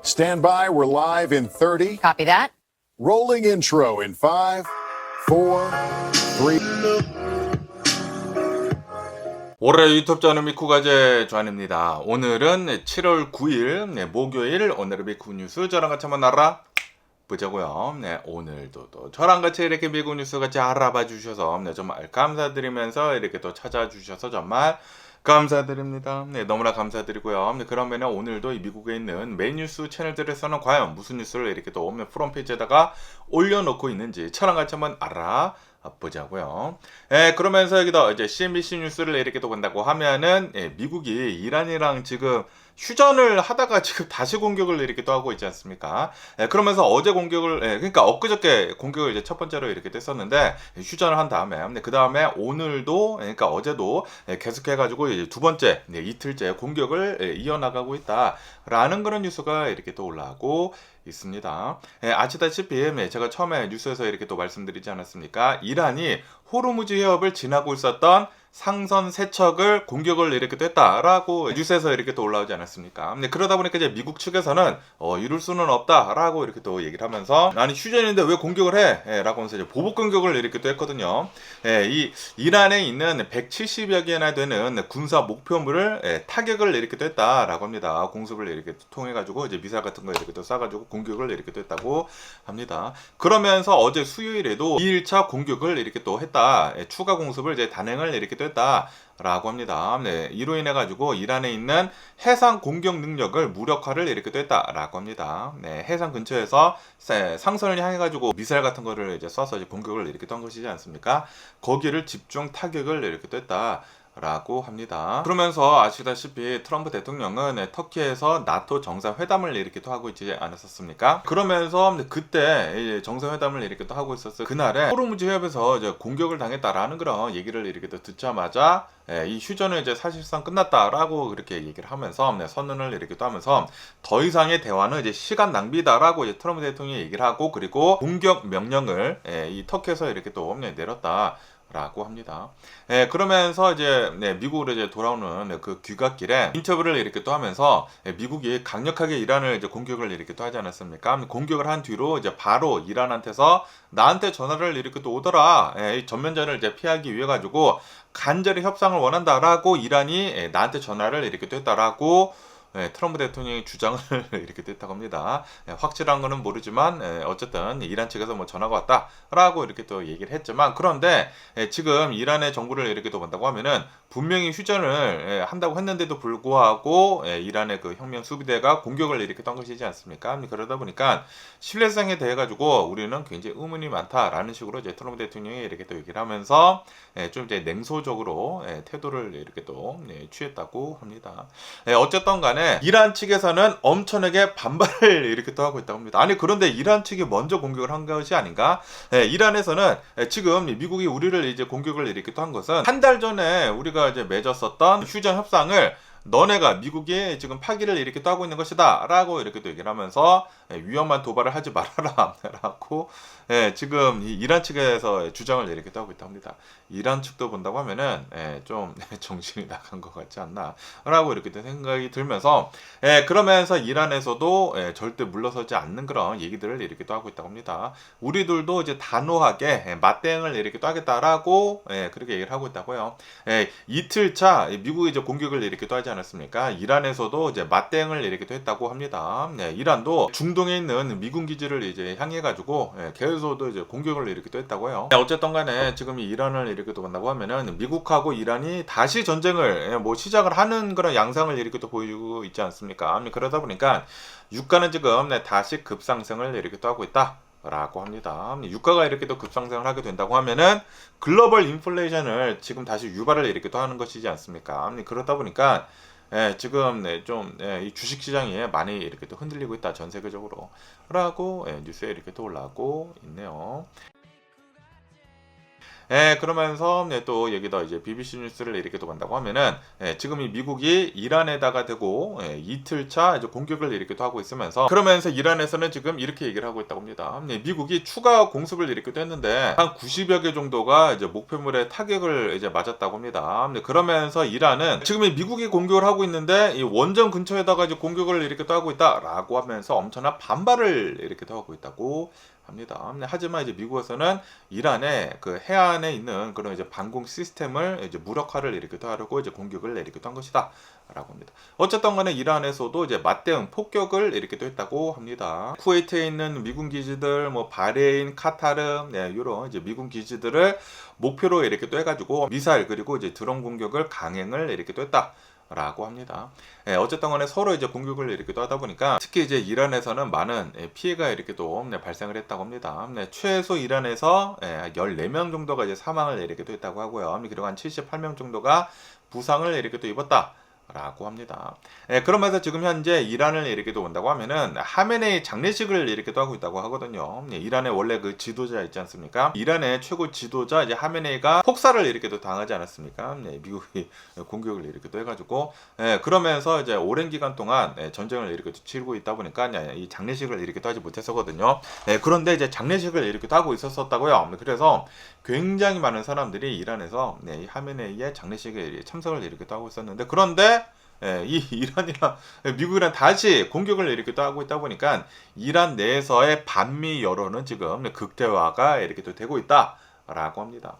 Stand by, we're live in 30. Copy that. Rolling intro in 5, 4, 3. 올해 유튜브 저는 미쿠가제 조한입니다. 오늘은 7월 9일 목요일 오늘의 미쿠 뉴스 저랑 같이 한번 알아보자고요. 오늘도 또 저랑 같이 이렇게 미국 뉴스 같이 알아봐 주셔서 정말 감사드리면서 이렇게 또 찾아주셔서 정말 감사드립니다. 너무나 감사드리고요. 그러면 오늘도 이 미국에 있는 메인 뉴스 채널들에서는 과연 무슨 뉴스를 이렇게 또 프론페이지에다가 올려놓고 있는지 저랑 같이 한번 알아보자고요. 그러면서 여기도 이제 CNBC 뉴스를 이렇게 또 본다고 하면은 미국이 이란이랑 지금 휴전을 하다가 지금 다시 공격을 이렇게 또 하고 있지 않습니까? 그러면서 어제 공격을, 그러니까 엊그저께 공격을 이제 첫 번째로 이렇게 됐었는데, 휴전을 한 다음에, 그 다음에 오늘도, 그러니까 어제도 계속해가지고 이제 두 번째, 이틀째 공격을 이어나가고 있다라는 그런 뉴스가 이렇게 또 올라오고 있습니다. 아시다시피 제가 처음에 뉴스에서 이렇게 또 말씀드리지 않았습니까? 이란이 호르무즈 해협을 지나고 있었던 상선 세척을 공격을 이렇게 됐다라고 뉴스에서 이렇게 또 올라오지 않았습니까? 그러다 보니까 이제 미국 측에서는 이룰 수는 없다라고 이렇게 또 얘기를 하면서 아니 휴전인데 왜 공격을 해? 라고 하면서 이제 보복 공격을 이렇게 또 했거든요. 이 이란에 있는 170여 개나 되는 군사 목표물을 타격을 이렇게 또 했다라고 합니다. 공습을 이렇게 통해 가지고 이제 미사일 같은 거 이렇게 또 쏴가지고 공격을 이렇게 또 했다고 합니다. 그러면서 어제 수요일에도 2일차 공격을 이렇게 또 했다. 추가 공습을 이제 단행을 이렇게 또 했다라고 합니다. 이로 인해 가지고 이란에 있는 해상 공격 능력을 무력화를 이렇게 또 했다라고 합니다. 해상 근처에서 상선을 향해 가지고 미사일 같은 거를 이제 쏴서 이제 공격을 이렇게 또 한 것이지 않습니까? 거기를 집중 타격을 이렇게 또 했다. 라고 합니다. 그러면서 아시다시피 트럼프 대통령은 터키에서 나토 정상회담을 이렇게 또 하고 있지 않았었습니까? 그러면서 그때 정상회담을 이렇게 또 하고 있었어요. 그날에 호르무즈 해협에서 이제 공격을 당했다라는 그런 얘기를 이렇게 또 듣자마자 이 휴전은 이제 사실상 끝났다라고 그렇게 얘기를 하면서 선언을 이렇게 또 하면서 더 이상의 대화는 이제 시간 낭비다라고 이제 트럼프 대통령이 얘기를 하고 그리고 공격 명령을 이 터키에서 이렇게 또 내렸다. 라고 합니다. 그러면서 이제 미국으로 이제 돌아오는 그 귀갓길에 인터뷰를 이렇게 또 하면서 미국이 강력하게 이란을 이제 공격을 이렇게 또 하지 않았습니까? 공격을 한 뒤로 이제 바로 이란한테서 나한테 전화를 이렇게 또 오더라. 이 전면전을 이제 피하기 위해 가지고 간절히 협상을 원한다라고 이란이 나한테 전화를 이렇게 또 했다라고 트럼프 대통령이 주장을 이렇게 됐다고 합니다. 확실한 거는 모르지만 어쨌든 이란 측에서 뭐 전화가 왔다라고 이렇게 또 얘기를 했지만 그런데 지금 이란의 정부를 이렇게 또 본다고 하면은 분명히 휴전을 한다고 했는데도 불구하고 이란의 그 혁명 수비대가 공격을 이렇게 한 것이지 않습니까? 그러다 보니까 신뢰성에 대해 가지고 우리는 굉장히 의문이 많다라는 식으로 이제 트럼프 대통령이 이렇게 또 얘기를 하면서 좀 이제 냉소적으로 태도를 이렇게 또 취했다고 합니다. 어쨌든 간에 이란 측에서는 엄청나게 반발을 이렇게 또 하고 있다고 합니다. 아니 그런데 이란 측이 먼저 공격을 한 것이 아닌가? 이란에서는 지금 미국이 우리를 이제 공격을 이렇게 또 한 것은 한 달 전에 우리가 이제 맺었었던 휴전 협상을 너네가 미국이 지금 파기를 이렇게 또 하고 있는 것이다 라고 이렇게 또 얘기를 하면서 위험한 도발을 하지 말아라 라고 지금 이란 측에서 주장을 이렇게 또 하고 있다고 합니다. 이란 측도 본다고 하면은 좀 정신이 나간 것 같지 않나 라고 이렇게 생각이 들면서 그러면서 이란에서도 절대 물러서지 않는 그런 얘기들을 이렇게 또 하고 있다고 합니다. 우리들도 이제 단호하게 맞대응을 이렇게 또 하겠다라고 그렇게 얘기를 하고 있다고요. 이틀차 미국이 이제 공격을 이렇게 또 하지 않았습니까? 이란에서도 이제 맞대응을 이렇게 또 했다고 합니다. 이란도 중동에 있는 미군 기지를 이제 향해 가지고 계속 이제 공격을 이렇게 또 했다고요. 어쨌든 간에 지금 이 이란을 이렇게 또 본다고 하면은 미국하고 이란이 다시 전쟁을 뭐 시작을 하는 그런 양상을 이렇게 또 보이고 있지 않습니까? 그러다 보니까 유가는 지금 다시 급상승을 이렇게 또 하고 있다. 라고 합니다. 유가가 이렇게 또 급상승을 하게 된다고 하면은 글로벌 인플레이션을 지금 다시 유발을 이렇게 또 하는 것이지 않습니까? 그러다 보니까 지금 이 주식 시장이 많이 이렇게 또 흔들리고 있다 전 세계적으로 라고 뉴스에 이렇게 또 올라오고 있네요. 그러면서 또 여기다 이제 BBC 뉴스를 이렇게 또 본다고 하면은 지금 이 미국이 이란에다가 대고 이틀차 이제 공격을 이렇게 또 하고 있으면서 그러면서 이란에서는 지금 이렇게 얘기를 하고 있다고 합니다. 미국이 추가 공습을 이렇게 또 했는데 한 90여 개 정도가 이제 목표물에 타격을 이제 맞았다고 합니다. 그러면서 이란은 지금 이 미국이 공격을 하고 있는데 이 원전 근처에다가 이제 공격을 이렇게 또 하고 있다라고 하면서 엄청난 반발을 이렇게 또 하고 있다고 합니다. 하지만 이제 미국에서는 이란의 그 해안에 있는 그런 이제 방공 시스템을 이제 무력화를 이렇게 또 하려고 이제 공격을 이렇게 또 한 것이다. 라고 합니다. 어쨌든 간에 이란에서도 이제 맞대응 폭격을 이렇게 또 했다고 합니다. 쿠웨이트에 있는 미군 기지들, 뭐 바레인, 카타르, 이런 이제 미군 기지들을 목표로 이렇게 또 해가지고 미사일 그리고 이제 드론 공격을 강행을 이렇게 또 했다. 라고 합니다. 어쨌든 간에 서로 이제 공격을 이렇게 또 하다 보니까 특히 이제 이란에서는 많은 피해가 이렇게 또 발생을 했다고 합니다. 최소 이란에서 14명 정도가 이제 사망을 이렇게 또 했다고 하고요. 그리고 한 78명 정도가 부상을 이렇게 또 입었다. 라고 합니다. 그러면서 지금 현재 이란을 이렇게 또 온다고 하면은 하메네이 장례식을 이렇게 또 하고 있다고 하거든요. 이란의 원래 그 지도자 있지 않습니까? 이란의 최고 지도자 이제 하메네이가 폭사를 이렇게 또 당하지 않았습니까? 미국이 공격을 이렇게 또 해가지고 그러면서 이제 오랜 기간 동안 전쟁을 이렇게 또 치르고 있다 보니까 이 장례식을 이렇게 또 하지 못했었거든요. 그런데 이제 장례식을 이렇게 또 하고 있었다고요. 그래서 굉장히 많은 사람들이 이란에서 이 하메네이의 장례식에 참석을 이렇게 또 하고 있었는데 그런데 이 이란이랑 미국이랑 다시 공격을 이렇게 또 하고 있다 보니까 이란 내에서의 반미 여론은 지금 극대화가 이렇게 또 되고 있다라고 합니다.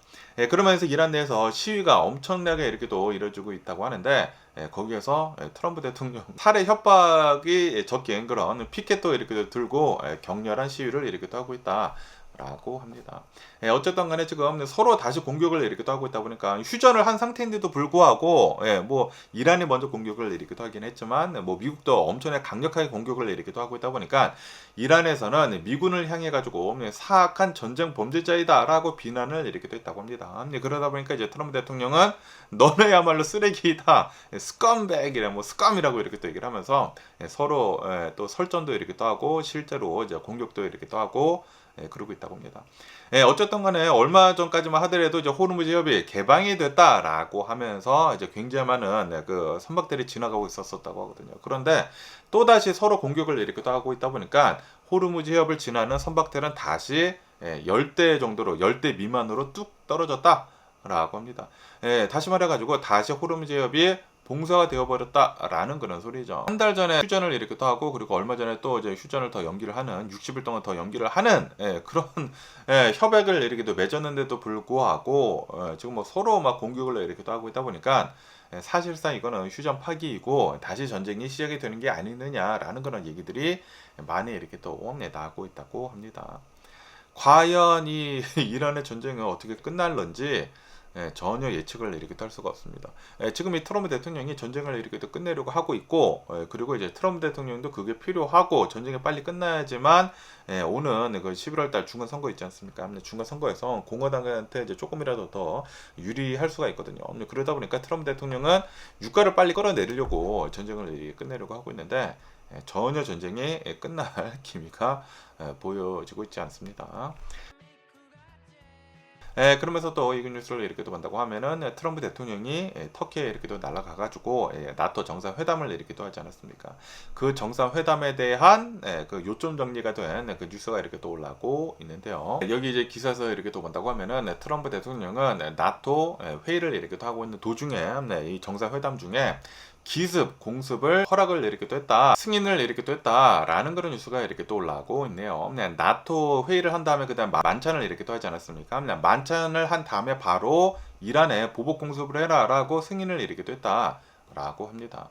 그러면서 이란 내에서 시위가 엄청나게 이렇게 또 이루어지고 있다고 하는데 거기에서 트럼프 대통령 살해 협박이 적힌 그런 피켓도 이렇게 들고 격렬한 시위를 이렇게 또 하고 있다. 라고 합니다. 어쨌든 간에 지금 서로 다시 공격을 이렇게 또 하고 있다 보니까 휴전을 한 상태인데도 불구하고 뭐 이란이 먼저 공격을 이렇게 또 하긴 했지만 뭐 미국도 엄청나게 강력하게 공격을 이렇게 또 하고 있다 보니까 이란에서는 미군을 향해 가지고 사악한 전쟁 범죄자이다라고 비난을 이렇게 또 했다고 합니다. 그러다 보니까 이제 트럼프 대통령은 너네야말로 쓰레기다, 스컴백이래, 뭐 스컴이라고 이렇게 또 얘기를 하면서 서로 또 설전도 이렇게 또 하고 실제로 이제 공격도 이렇게 또 하고 그러고 있다고 합니다. 어쨌든 간에 얼마 전까지만 하더라도 이제 호르무즈 협의 개방이 됐다라고 하면서 이제 굉장히 많은 그 선박들이 지나가고 있었다고 하거든요. 그런데 또다시 서로 공격을 이렇게 또 하고 있다 보니까 호르무즈 협을 지나는 선박들은 다시 10대 정도로 10대 미만으로 뚝 떨어졌다라고 합니다. 다시 말해가지고 다시 호르무즈 협이 봉사가 되어버렸다라는 그런 소리죠. 한 달 전에 휴전을 이렇게 또 하고 그리고 얼마 전에 또 이제 휴전을 더 연기를 하는 60일 동안 더 연기를 하는 그런 협약을 이렇게 또 맺었는데도 불구하고 지금 뭐 서로 막 공격을 이렇게 또 하고 있다 보니까 사실상 이거는 휴전 파기이고 다시 전쟁이 시작이 되는 게 아니느냐라는 그런 얘기들이 많이 이렇게 또 나오고 있다고 합니다. 과연 이 이란의 전쟁은 어떻게 끝날런지 전혀 예측을 이렇게 할 수가 없습니다. 지금 이 트럼프 대통령이 전쟁을 이렇게 또 끝내려고 하고 있고 그리고 이제 트럼프 대통령도 그게 필요하고 전쟁이 빨리 끝나야지만 오는 그 11월 달 중간 선거 있지 않습니까? 중간 선거에서 공화당한테 이제 조금이라도 더 유리할 수가 있거든요. 그러다 보니까 트럼프 대통령은 유가를 빨리 끌어내리려고 전쟁을 이렇게 끝내려고 하고 있는데 전혀 전쟁이 끝날 기미가 보여지고 있지 않습니다. 그러면서 또 이 뉴스를 이렇게 또 본다고 하면은 트럼프 대통령이 터키에 이렇게 또 날아가가지고 나토 정상회담을 이렇게 또 하지 않았습니까? 그 정상회담에 대한 그 요점 정리가 된 그 뉴스가 이렇게 또 올라오고 있는데요. 여기 이제 기사에서 이렇게 또 본다고 하면은 트럼프 대통령은 나토 회의를 이렇게 또 하고 있는 도중에 이 정상회담 중에 기습, 공습을 허락을 이렇게 또 했다, 승인을 이렇게 또 했다라는 그런 뉴스가 이렇게 또 올라오고 있네요. 나토 회의를 한 다음에 그다음 만찬을 이렇게 또 하지 않았습니까? 만찬을 한 다음에 바로 이란에 보복 공습을 해라라고 승인을 이렇게 또 했다라고 합니다.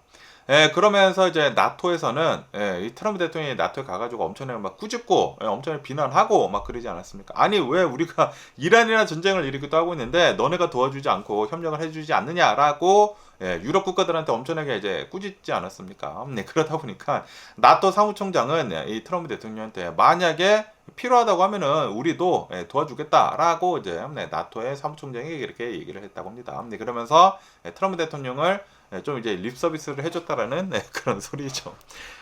그러면서 이제 나토에서는 이 트럼프 대통령이 나토에 가가지고 엄청나게 막 꾸짖고 엄청나게 비난하고 막 그러지 않았습니까? 아니 왜 우리가 이란이랑 전쟁을 이렇게 또 하고 있는데 너네가 도와주지 않고 협력을 해주지 않느냐라고 유럽 국가들한테 엄청나게 이제 꾸짖지 않았습니까? 그러다 보니까 나토 사무총장은 이 트럼프 대통령한테 만약에 필요하다고 하면은 우리도 도와주겠다라고 이제 나토의 사무총장이 이렇게 얘기를 했다고 합니다. 그러면서 트럼프 대통령을 좀 이제 립 서비스를 해줬다라는 그런 소리죠.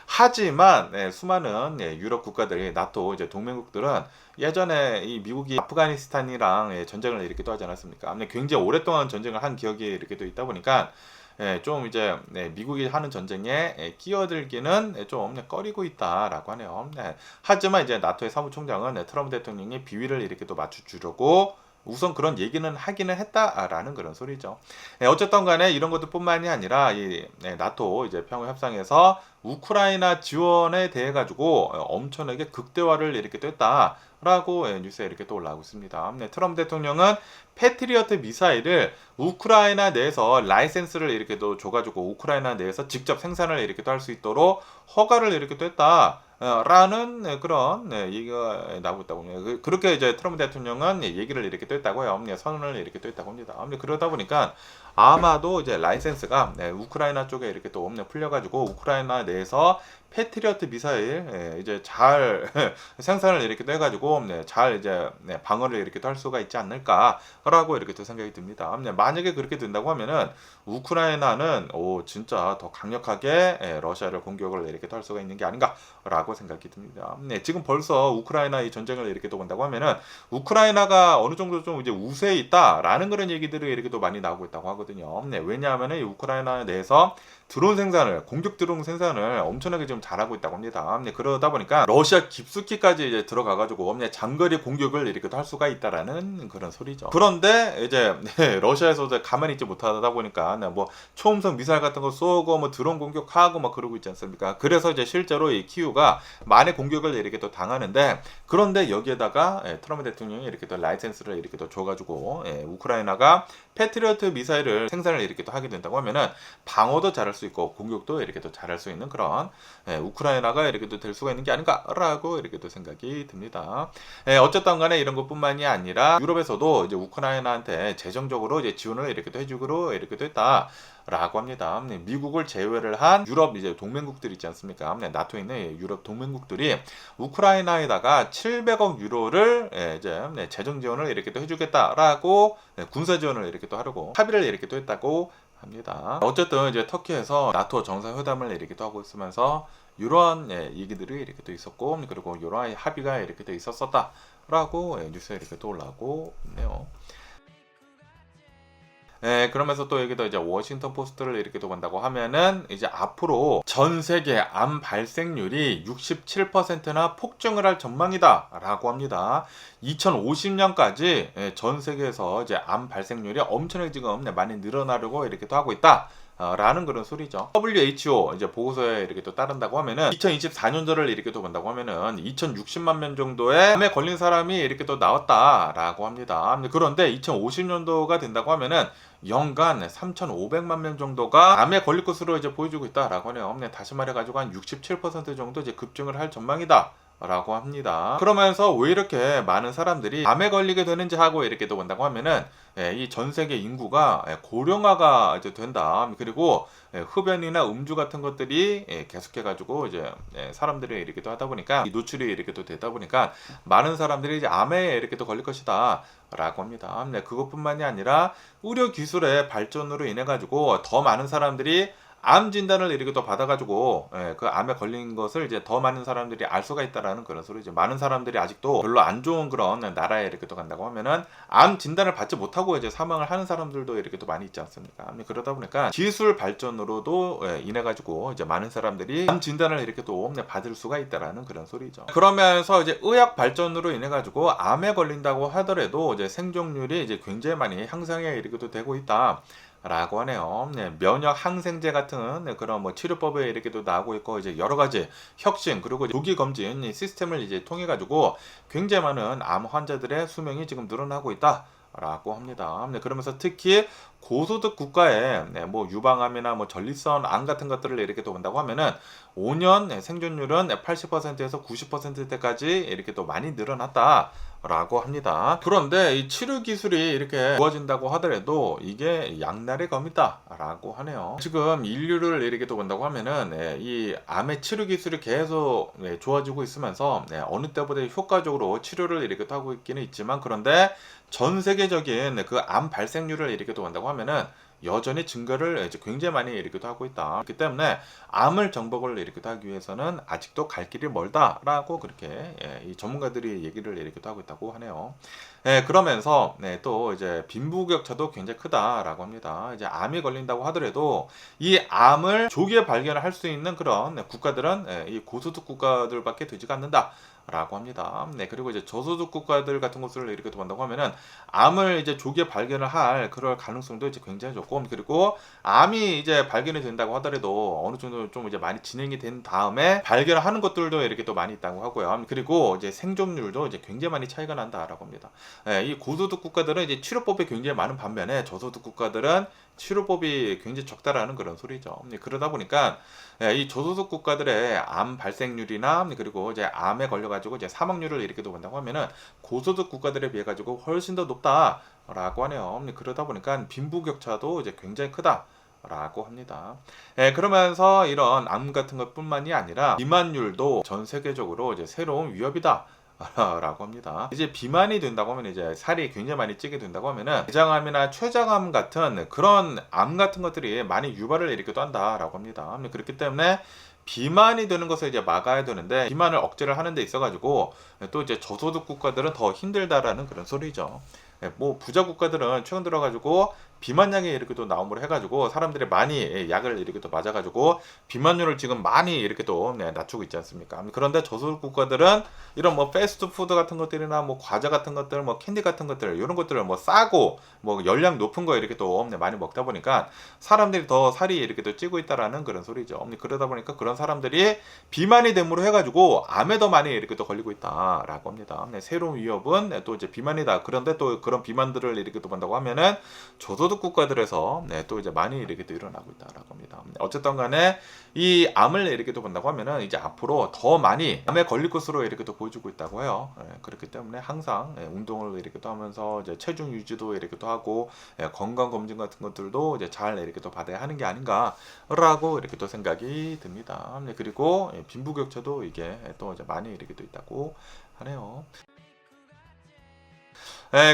하지만 수많은 유럽 국가들이 나토 이제 동맹국들은 예전에 이 미국이 아프가니스탄이랑 전쟁을 일으키기도 하지 않았습니까? 굉장히 오랫동안 전쟁을 한 기억이 이렇게 또 있다 보니까 좀 이제 미국이 하는 전쟁에 끼어들기는 좀 꺼리고 있다라고 하네요. 하지만 이제 나토의 사무총장은 트럼프 대통령이 비위를 이렇게 또 맞춰주려고 우선 그런 얘기는 하기는 했다라는 그런 소리죠. 어쨌든 간에 이런 것들뿐만이 아니라 이 나토 이제 평화 협상에서 우크라이나 지원에 대해 가지고 엄청나게 극대화를 이렇게 또 했다라고 뉴스에 이렇게 또 올라오고 있습니다. 트럼프 대통령은 패트리어트 미사일을 우크라이나 내에서 라이센스를 이렇게 또 줘가지고 우크라이나 내에서 직접 생산을 이렇게 또 할 수 있도록 허가를 이렇게 또 했다. 라는 그런 얘기가 나오고 있다고 합니다. 그렇게 이제 트럼프 대통령은 얘기를 이렇게 또 했다고요. 선언을 이렇게 또 했다고 합니다. 그러다 보니까 아마도 이제 라이센스가 우크라이나 쪽에 이렇게 또 풀려가지고 우크라이나 내에서 패트리어트 미사일 이제 잘 생산을 이렇게 또 해가지고 잘 이제 방어를 이렇게 또 할 수가 있지 않을까라고 이렇게 또 생각이 듭니다. 만약에 그렇게 된다고 하면은 우크라이나는 진짜 더 강력하게 러시아를 공격을 이렇게 또 할 수가 있는 게 아닌가라고 생각이 듭니다. 지금 벌써 우크라이나 이 전쟁을 이렇게 또 본다고 하면은 우크라이나가 어느 정도 좀 이제 우세에 있다라는 그런 얘기들이 이렇게 또 많이 나오고 있다고 하거든요. 왜냐하면은 이 우크라이나 내에서 드론 생산을 공격 드론 생산을 엄청나게 지금 잘하고 있다고 합니다. 그러다 보니까 러시아 깊숙이까지 이제 들어가가지고 장거리 공격을 이렇게 할 수가 있다라는 그런 소리죠. 그런데 이제 러시아에서 가만히 있지 못하다 보니까 뭐 초음속 미사일 같은 거 쏘고 뭐 드론 공격하고 막 그러고 있지 않습니까? 그래서 이제 실제로 이 키우가 많은 공격을 이렇게 또 당하는데 그런데 여기에다가 트럼프 대통령이 이렇게 또 라이센스를 이렇게 또 줘가지고 우크라이나가 패트리어트 미사일을 생산을 이렇게 또 하게 된다고 하면은 방어도 잘할 수 있고 공격도 이렇게 또 잘할 수 있는 그런 우크라이나가 이렇게 또 될 수가 있는 게 아닌가라고 이렇게 또 생각이 듭니다. 어쨌든 간에 이런 것뿐만이 아니라 유럽에서도 이제 우크라이나한테 재정적으로 이제 지원을 이렇게 또 해주기로 이렇게 또 했다라고 합니다. 미국을 제외를 한 유럽 이제 동맹국들 있지 않습니까? 나토에 있는 유럽 동맹국들이 우크라이나에다가 700억 유로를 이제 재정 지원을 이렇게 또 해주겠다라고 군사 지원을 이렇게 또 하려고 합의를 이렇게 또 했다고 합니다. 어쨌든 이제 터키에서 나토 정상회담을 이렇게 또 하고 있으면서 이러한 얘기들이 이렇게 또 있었고 그리고 이러한 합의가 이렇게 또 있었었다라고 뉴스에 이렇게 또 올라오고 있네요. 그러면서 또 여기도 이제 워싱턴 포스트를 이렇게 또 본다고 하면은 이제 앞으로 전 세계 암 발생률이 67%나 폭증을 할 전망이다라고 합니다. 2050년까지 전 세계에서 이제 암 발생률이 엄청나게 지금 많이 늘어나려고 이렇게 또 하고 있다. 라는 그런 소리죠. WHO 이제 보고서에 이렇게 또 따른다고 하면은 2024년도를 이렇게 또 본다고 하면은 2,060만 명 정도의 암에 걸린 사람이 이렇게 또 나왔다라고 합니다. 그런데 2050년도가 된다고 하면은 연간 3,500만 명 정도가 암에 걸릴 것으로 이제 보여주고 있다라고 하네요. 다시 말해가지고 한 67% 정도 이제 급증을 할 전망이다. 라고 합니다. 그러면서 왜 이렇게 많은 사람들이 암에 걸리게 되는지 하고 이렇게 또 본다고 하면은 이 전 세계 인구가 고령화가 이제 된다. 그리고 흡연이나 음주 같은 것들이 계속해가지고 이제 사람들이 이렇게 또 하다 보니까 노출이 이렇게 또 되다 보니까 많은 사람들이 이제 암에 이렇게 또 걸릴 것이다. 라고 합니다. 그것뿐만이 아니라 의료 기술의 발전으로 인해 가지고 더 많은 사람들이 암 진단을 이렇게 또 받아가지고 그 암에 걸린 것을 이제 더 많은 사람들이 알 수가 있다라는 그런 소리죠. 많은 사람들이 아직도 별로 안 좋은 그런 나라에 이렇게 또 간다고 하면은 암 진단을 받지 못하고 이제 사망을 하는 사람들도 이렇게 또 많이 있지 않습니까? 그러다 보니까 기술 발전으로도 인해 가지고 이제 많은 사람들이 암 진단을 이렇게 또 받을 수가 있다라는 그런 소리죠. 그러면서 이제 의학 발전으로 인해 가지고 암에 걸린다고 하더라도 이제 생존율이 이제 굉장히 많이 향상에 이렇게 또 되고 있다. 라고 하네요. 면역 항생제 같은 그런 뭐 치료법에 이렇게도 나오고 있고 이제 여러 가지 혁신 그리고 조기 검진 시스템을 이제 통해 가지고 굉장히 많은 암 환자들의 수명이 지금 늘어나고 있다라고 합니다. 그러면서 특히 고소득 국가에 뭐 유방암이나 뭐 전립선 암 같은 것들을 이렇게 또 본다고 하면은 5년 생존율은 80%에서 90%대까지 이렇게 또 많이 늘어났다. 라고 합니다. 그런데 이 치료 기술이 이렇게 좋아진다고 하더라도 이게 양날의 검이다 라고 하네요. 지금 인류를 이렇게 또 본다고 하면은 이 암의 치료 기술이 계속 좋아지고 있으면서 어느 때보다 효과적으로 치료를 이렇게 또 하고 있기는 있지만 그런데 전 세계적인 그 암 발생률을 이렇게 또 본다고 하면은 여전히 증가를 이제 굉장히 많이 일으키기도 하고 있다. 그렇기 때문에 암을 정복을 일으키기도 하기 위해서는 아직도 갈 길이 멀다라고 그렇게 이 전문가들이 얘기를 일으키기도 하고 있다고 하네요. 그러면서 또 이제 빈부격차도 굉장히 크다라고 합니다. 이제 암이 걸린다고 하더라도 이 암을 조기에 발견을 할 수 있는 그런 국가들은 이 고소득 국가들밖에 되지가 않는다. 라고 합니다. 그리고 이제 저소득 국가들 같은 곳을 이렇게 본다고 하면은 암을 이제 조기에 발견을 할 그럴 가능성도 이제 굉장히 좋고, 그리고 암이 이제 발견이 된다고 하더라도 어느 정도 좀 이제 많이 진행이 된 다음에 발견을 하는 것들도 이렇게 또 많이 있다고 하고요. 그리고 이제 생존율도 이제 굉장히 많이 차이가 난다라고 합니다. 이 고소득 국가들은 이제 치료법이 굉장히 많은 반면에 저소득 국가들은 치료법이 굉장히 적다라는 그런 소리죠. 그러다 보니까 이 저소득 국가들의 암 발생률이나 그리고 이제 암에 걸려가지고 이제 사망률을 이렇게 본다고 하면은 고소득 국가들에 비해 가지고 훨씬 더 높다라고 하네요. 그러다 보니까 빈부격차도 이제 굉장히 크다. 라고 합니다. 그러면서 이런 암 같은 것뿐만이 아니라 비만율도 전 세계적으로 이제 새로운 위협이다. 라고 합니다. 이제 비만이 된다고 하면 이제 살이 굉장히 많이 찌게 된다고 하면은 대장암이나 췌장암 같은 그런 암 같은 것들이 많이 유발을 일으키기도 한다라고 합니다. 그렇기 때문에 비만이 되는 것을 이제 막아야 되는데 비만을 억제를 하는 데 있어 가지고 또 이제 저소득 국가들은 더 힘들다라는 그런 소리죠. 뭐 부자 국가들은 최근 들어 가지고 비만약이 이렇게 또 나옴으로 해가지고 사람들이 많이 약을 이렇게 또 맞아가지고 비만율을 지금 많이 이렇게 또 낮추고 있지 않습니까? 그런데 저소득 국가들은 이런 뭐 패스트푸드 같은 것들이나 뭐 과자 같은 것들, 뭐 캔디 같은 것들 이런 것들을 뭐 싸고 뭐 열량 높은 거 이렇게 또 많이 먹다 보니까 사람들이 더 살이 이렇게 또 찌고 있다라는 그런 소리죠. 그러다 보니까 그런 사람들이 비만이 됨으로 해가지고 암에 더 많이 이렇게 또 걸리고 있다라고 합니다. 새로운 위협은 또 이제 비만이다. 그런데 또 그런 비만들을 이렇게 또 본다고 하면은 저소득 국가들에서 또 이제 많이 이렇게 또 일어나고 있다라고 합니다. 어쨌든 간에 이 암을 이렇게 또 본다고 하면은 이제 앞으로 더 많이 암에 걸릴 것으로 이렇게 또 보여주고 있다고 해요. 그렇기 때문에 항상 운동을 이렇게 또 하면서 이제 체중 유지도 이렇게 또 하고 건강 검진 같은 것들도 이제 잘 이렇게 또 받아야 하는 게 아닌가라고 이렇게 또 생각이 듭니다. 그리고 빈부격차도 이게 또 이제 많이 이렇게 또 있다고 하네요.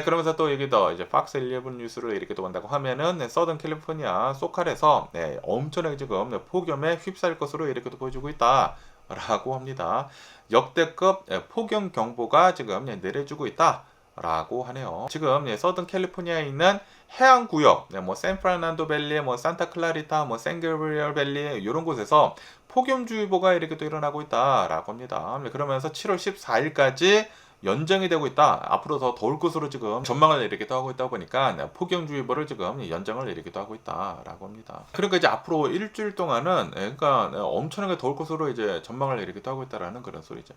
그러면서 또 여기 더 이제 팍스 11 뉴스를 이렇게 또 본다고 하면은 서던 캘리포니아 소칼에서 엄청나게 지금 폭염에 휩싸일 것으로 이렇게 또 보여주고 있다라고 합니다. 역대급 폭염 경보가 지금 내려주고 있다라고 하네요. 지금 서던 캘리포니아에 있는 해안 구역, 뭐 샌프란난도 밸리, 뭐 산타 클라리타, 뭐 샌가브리얼 밸리 이런 곳에서 폭염주의보가 이렇게 또 일어나고 있다라고 합니다. 그러면서 7월 14일까지 연장이 되고 있다. 앞으로 더 더울 것으로 지금 전망을 이렇게 또 하고 있다 보니까 폭염주의보를 지금 연장을 이렇게 또 하고 있다라고 합니다. 그러니까 이제 앞으로 일주일 동안은 그러니까 엄청나게 더울 것으로 이제 전망을 이렇게 또 하고 있다라는 그런 소리죠.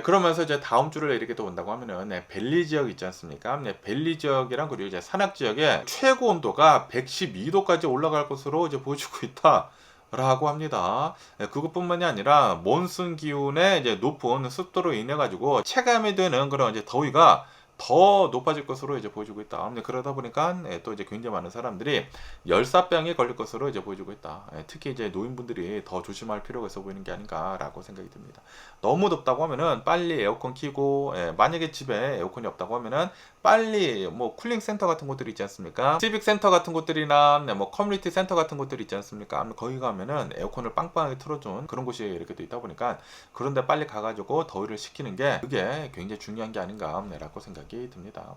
그러면서 이제 다음 주를 이렇게 또 본다고 하면은 벨리 지역 있지 않습니까? 벨리 지역이랑 그리고 이제 산악 지역의 최고 온도가 112도까지 올라갈 것으로 이제 보여주고 있다. 라고 합니다. 그것뿐만이 아니라 몬순 기온의 이제 높은 습도로 인해 가지고 체감이 되는 그런 이제 더위가 더 높아질 것으로 이제 보여주고 있다. 그러다 보니까 또 이제 굉장히 많은 사람들이 열사병에 걸릴 것으로 이제 보여주고 있다. 특히 이제 노인분들이 더 조심할 필요가 있어 보이는 게 아닌가라고 생각이 듭니다. 너무 덥다고 하면은 빨리 에어컨 켜고, 만약에 집에 에어컨이 없다고 하면은 빨리 뭐 쿨링 센터 같은 곳들이 있지 않습니까? 시빅 센터 같은 곳들이나 뭐 커뮤니티 센터 같은 곳들이 있지 않습니까? 거기 가면은 에어컨을 빵빵하게 틀어준 그런 곳이 이렇게 또 있다 보니까 그런데 빨리 가가지고 더위를 식히는 게 그게 굉장히 중요한 게 아닌가라고 생각이 듭니다.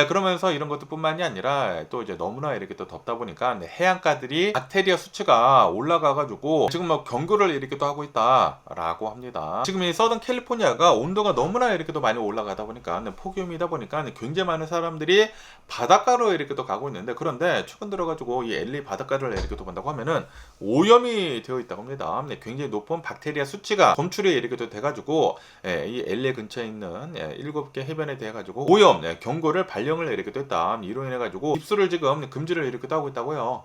그러면서 이런 것들뿐만이 아니라 또 이제 너무나 이렇게 또 덥다 보니까 해안가들이 박테리아 수치가 올라가가지고 지금 뭐 경고를 이렇게 또 하고 있다라고 합니다. 지금 이 서던 캘리포니아가 온도가 너무나 이렇게 또 많이 올라가다 보니까 폭염이다 보니까 굉장히 많은 사람들이 바닷가로 이렇게 또 가고 있는데 그런데 최근 들어가지고 이 LA 바닷가를 이렇게 또 본다고 하면은 오염이 되어 있다고 합니다. 굉장히 높은 박테리아 수치가 검출이 이렇게 또 돼가지고 이 LA 근처에 있는 7개 해변에 대해 가지고 오염 경고를 발령을 이렇게 또 했다. 이로 인해 가지고 입수를 지금 금지를 이렇게 또 하고 있다고요.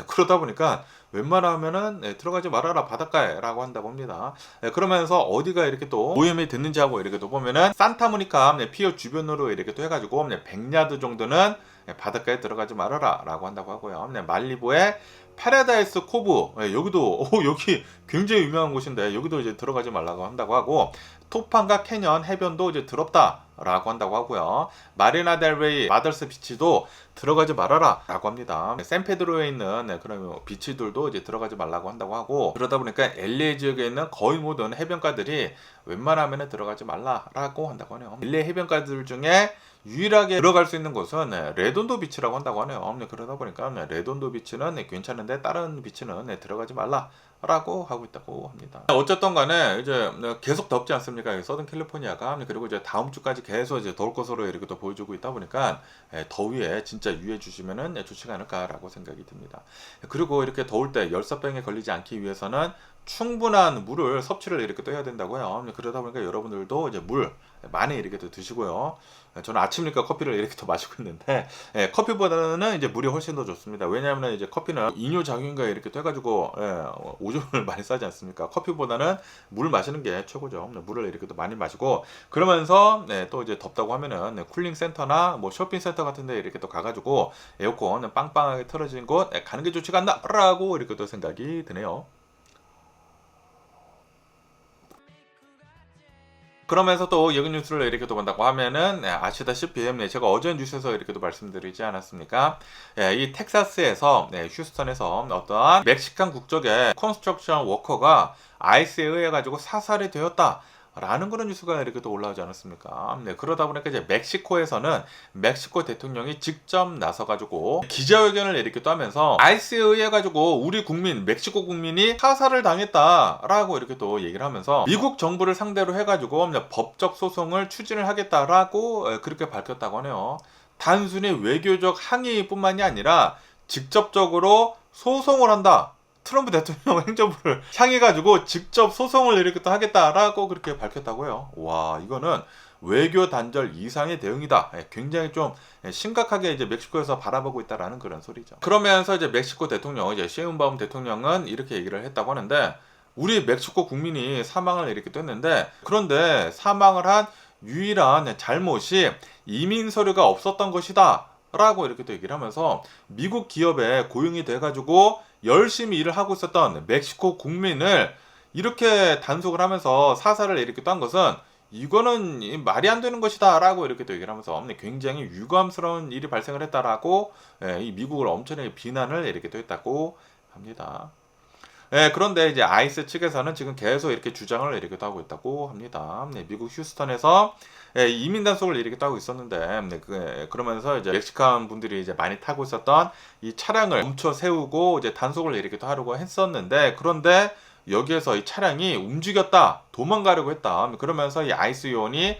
그러다 보니까 웬만하면은 들어가지 말아라 바닷가에 라고 한다고 합니다. 그러면서 어디가 이렇게 또 오염이 됐는지 하고 이렇게 또 보면은 산타모니카 피어 주변으로 이렇게 또 해가지고 100야드 정도는 바닷가에 들어가지 말아라 라고 한다고 하고요. 말리부에 파라다이스 코브, 여기도 여기 굉장히 유명한 곳인데 여기도 이제 들어가지 말라고 한다고 하고, 토판과 캐년 해변도 이제 더럽다라고 한다고 하고요. 마리나 델레이 마더스 비치도 들어가지 말아라 라고 합니다. 샌페드로에 있는 그런 비치들도 이제 들어가지 말라고 한다고 하고, 그러다 보니까 LA 지역에 있는 거의 모든 해변가들이 웬만하면 들어가지 말라라고 한다고 하네요. LA 해변가들 중에 유일하게 들어갈 수 있는 곳은 레돈도 비치라고 한다고 하네요. 그러다 보니까 레돈도 비치는 괜찮은데 다른 비치는 들어가지 말라라고 하고 있다고 합니다. 어쨌든 간에 이제 계속 덥지 않습니까? 서든 캘리포니아가. 그리고 이제 다음 주까지 계속 이제 더울 것으로 이렇게 또 보여주고 있다 보니까 더위에 진짜 유의해 주시면은 좋지 않을까라고 생각이 듭니다. 그리고 이렇게 더울 때 열사병에 걸리지 않기 위해서는 충분한 물을 섭취를 이렇게 또 해야 된다고요. 그러다 보니까 여러분들도 이제 물 많이 이렇게 또 드시고요. 저는 아침이니까 커피를 이렇게 또 마시고 있는데, 커피보다는 이제 물이 훨씬 더 좋습니다. 왜냐하면 이제 커피는 이뇨 작용인가 이렇게 또 해가지고 오줌을 많이 싸지 않습니까? 커피보다는 물 마시는 게 최고죠. 물을 이렇게 또 많이 마시고, 그러면서 또 이제 덥다고 하면은 쿨링 센터나 뭐 쇼핑 센터 같은데 이렇게 또 가가지고 에어컨 빵빵하게 틀어진 곳 가는 게 좋지 않나라고 이렇게 또 생각이 드네요. 그러면서 또 여기 뉴스를 이렇게 또 본다고 하면은 아시다시피 제가 어제 뉴스에서 이렇게 또 말씀드리지 않았습니까? 이 텍사스에서 휴스턴에서 어떠한 멕시칸 국적의 컨스트럭션 워커가 아이스에 의해 가지고 사살이 되었다 라는 그런 뉴스가 이렇게 또 올라오지 않았습니까? 그러다 보니까 이제 멕시코에서는 멕시코 대통령이 직접 나서가지고 기자회견을 이렇게 또 하면서 아이스에 의해 가지고 우리 국민, 멕시코 국민이 사살을 당했다라고 이렇게 또 얘기를 하면서 미국 정부를 상대로 해가지고 법적 소송을 추진을 하겠다라고 그렇게 밝혔다고 하네요. 단순히 외교적 항의뿐만이 아니라 직접적으로 소송을 한다. 트럼프 대통령 행정부를 향해가지고 직접 소송을 이렇게 또 하겠다라고 그렇게 밝혔다고요. 와, 이거는 외교 단절 이상의 대응이다. 굉장히 좀 심각하게 이제 멕시코에서 바라보고 있다라는 그런 소리죠. 그러면서 이제 멕시코 대통령, 이제 시운바움 대통령은 이렇게 얘기를 했다고 하는데, 우리 멕시코 국민이 사망을 이렇게 또 했는데, 그런데 사망을 한 유일한 잘못이 이민 서류가 없었던 것이다. 라고 이렇게 또 얘기를 하면서 미국 기업에 고용이 돼가지고 열심히 일을 하고 있었던 멕시코 국민을 이렇게 단속을 하면서 사살을 이렇게 또 한 것은 이거는 말이 안 되는 것이다 라고 이렇게 또 얘기를 하면서 굉장히 유감스러운 일이 발생을 했다라고 이 미국을 엄청나게 비난을 이렇게 또 했다고 합니다. 그런데 이제 아이스 측에서는 지금 계속 이렇게 주장을 이렇게 또 하고 있다고 합니다. 미국 휴스턴에서 이민 단속을 이렇게 또 하고 있었는데, 그러면서 이제 멕시칸 분들이 이제 많이 타고 있었던 이 차량을 멈춰 세우고 이제 단속을 이렇게 또 하려고 했었는데, 그런데 여기에서 이 차량이 움직였다, 도망가려고 했다. 그러면서 이 아이스 요원이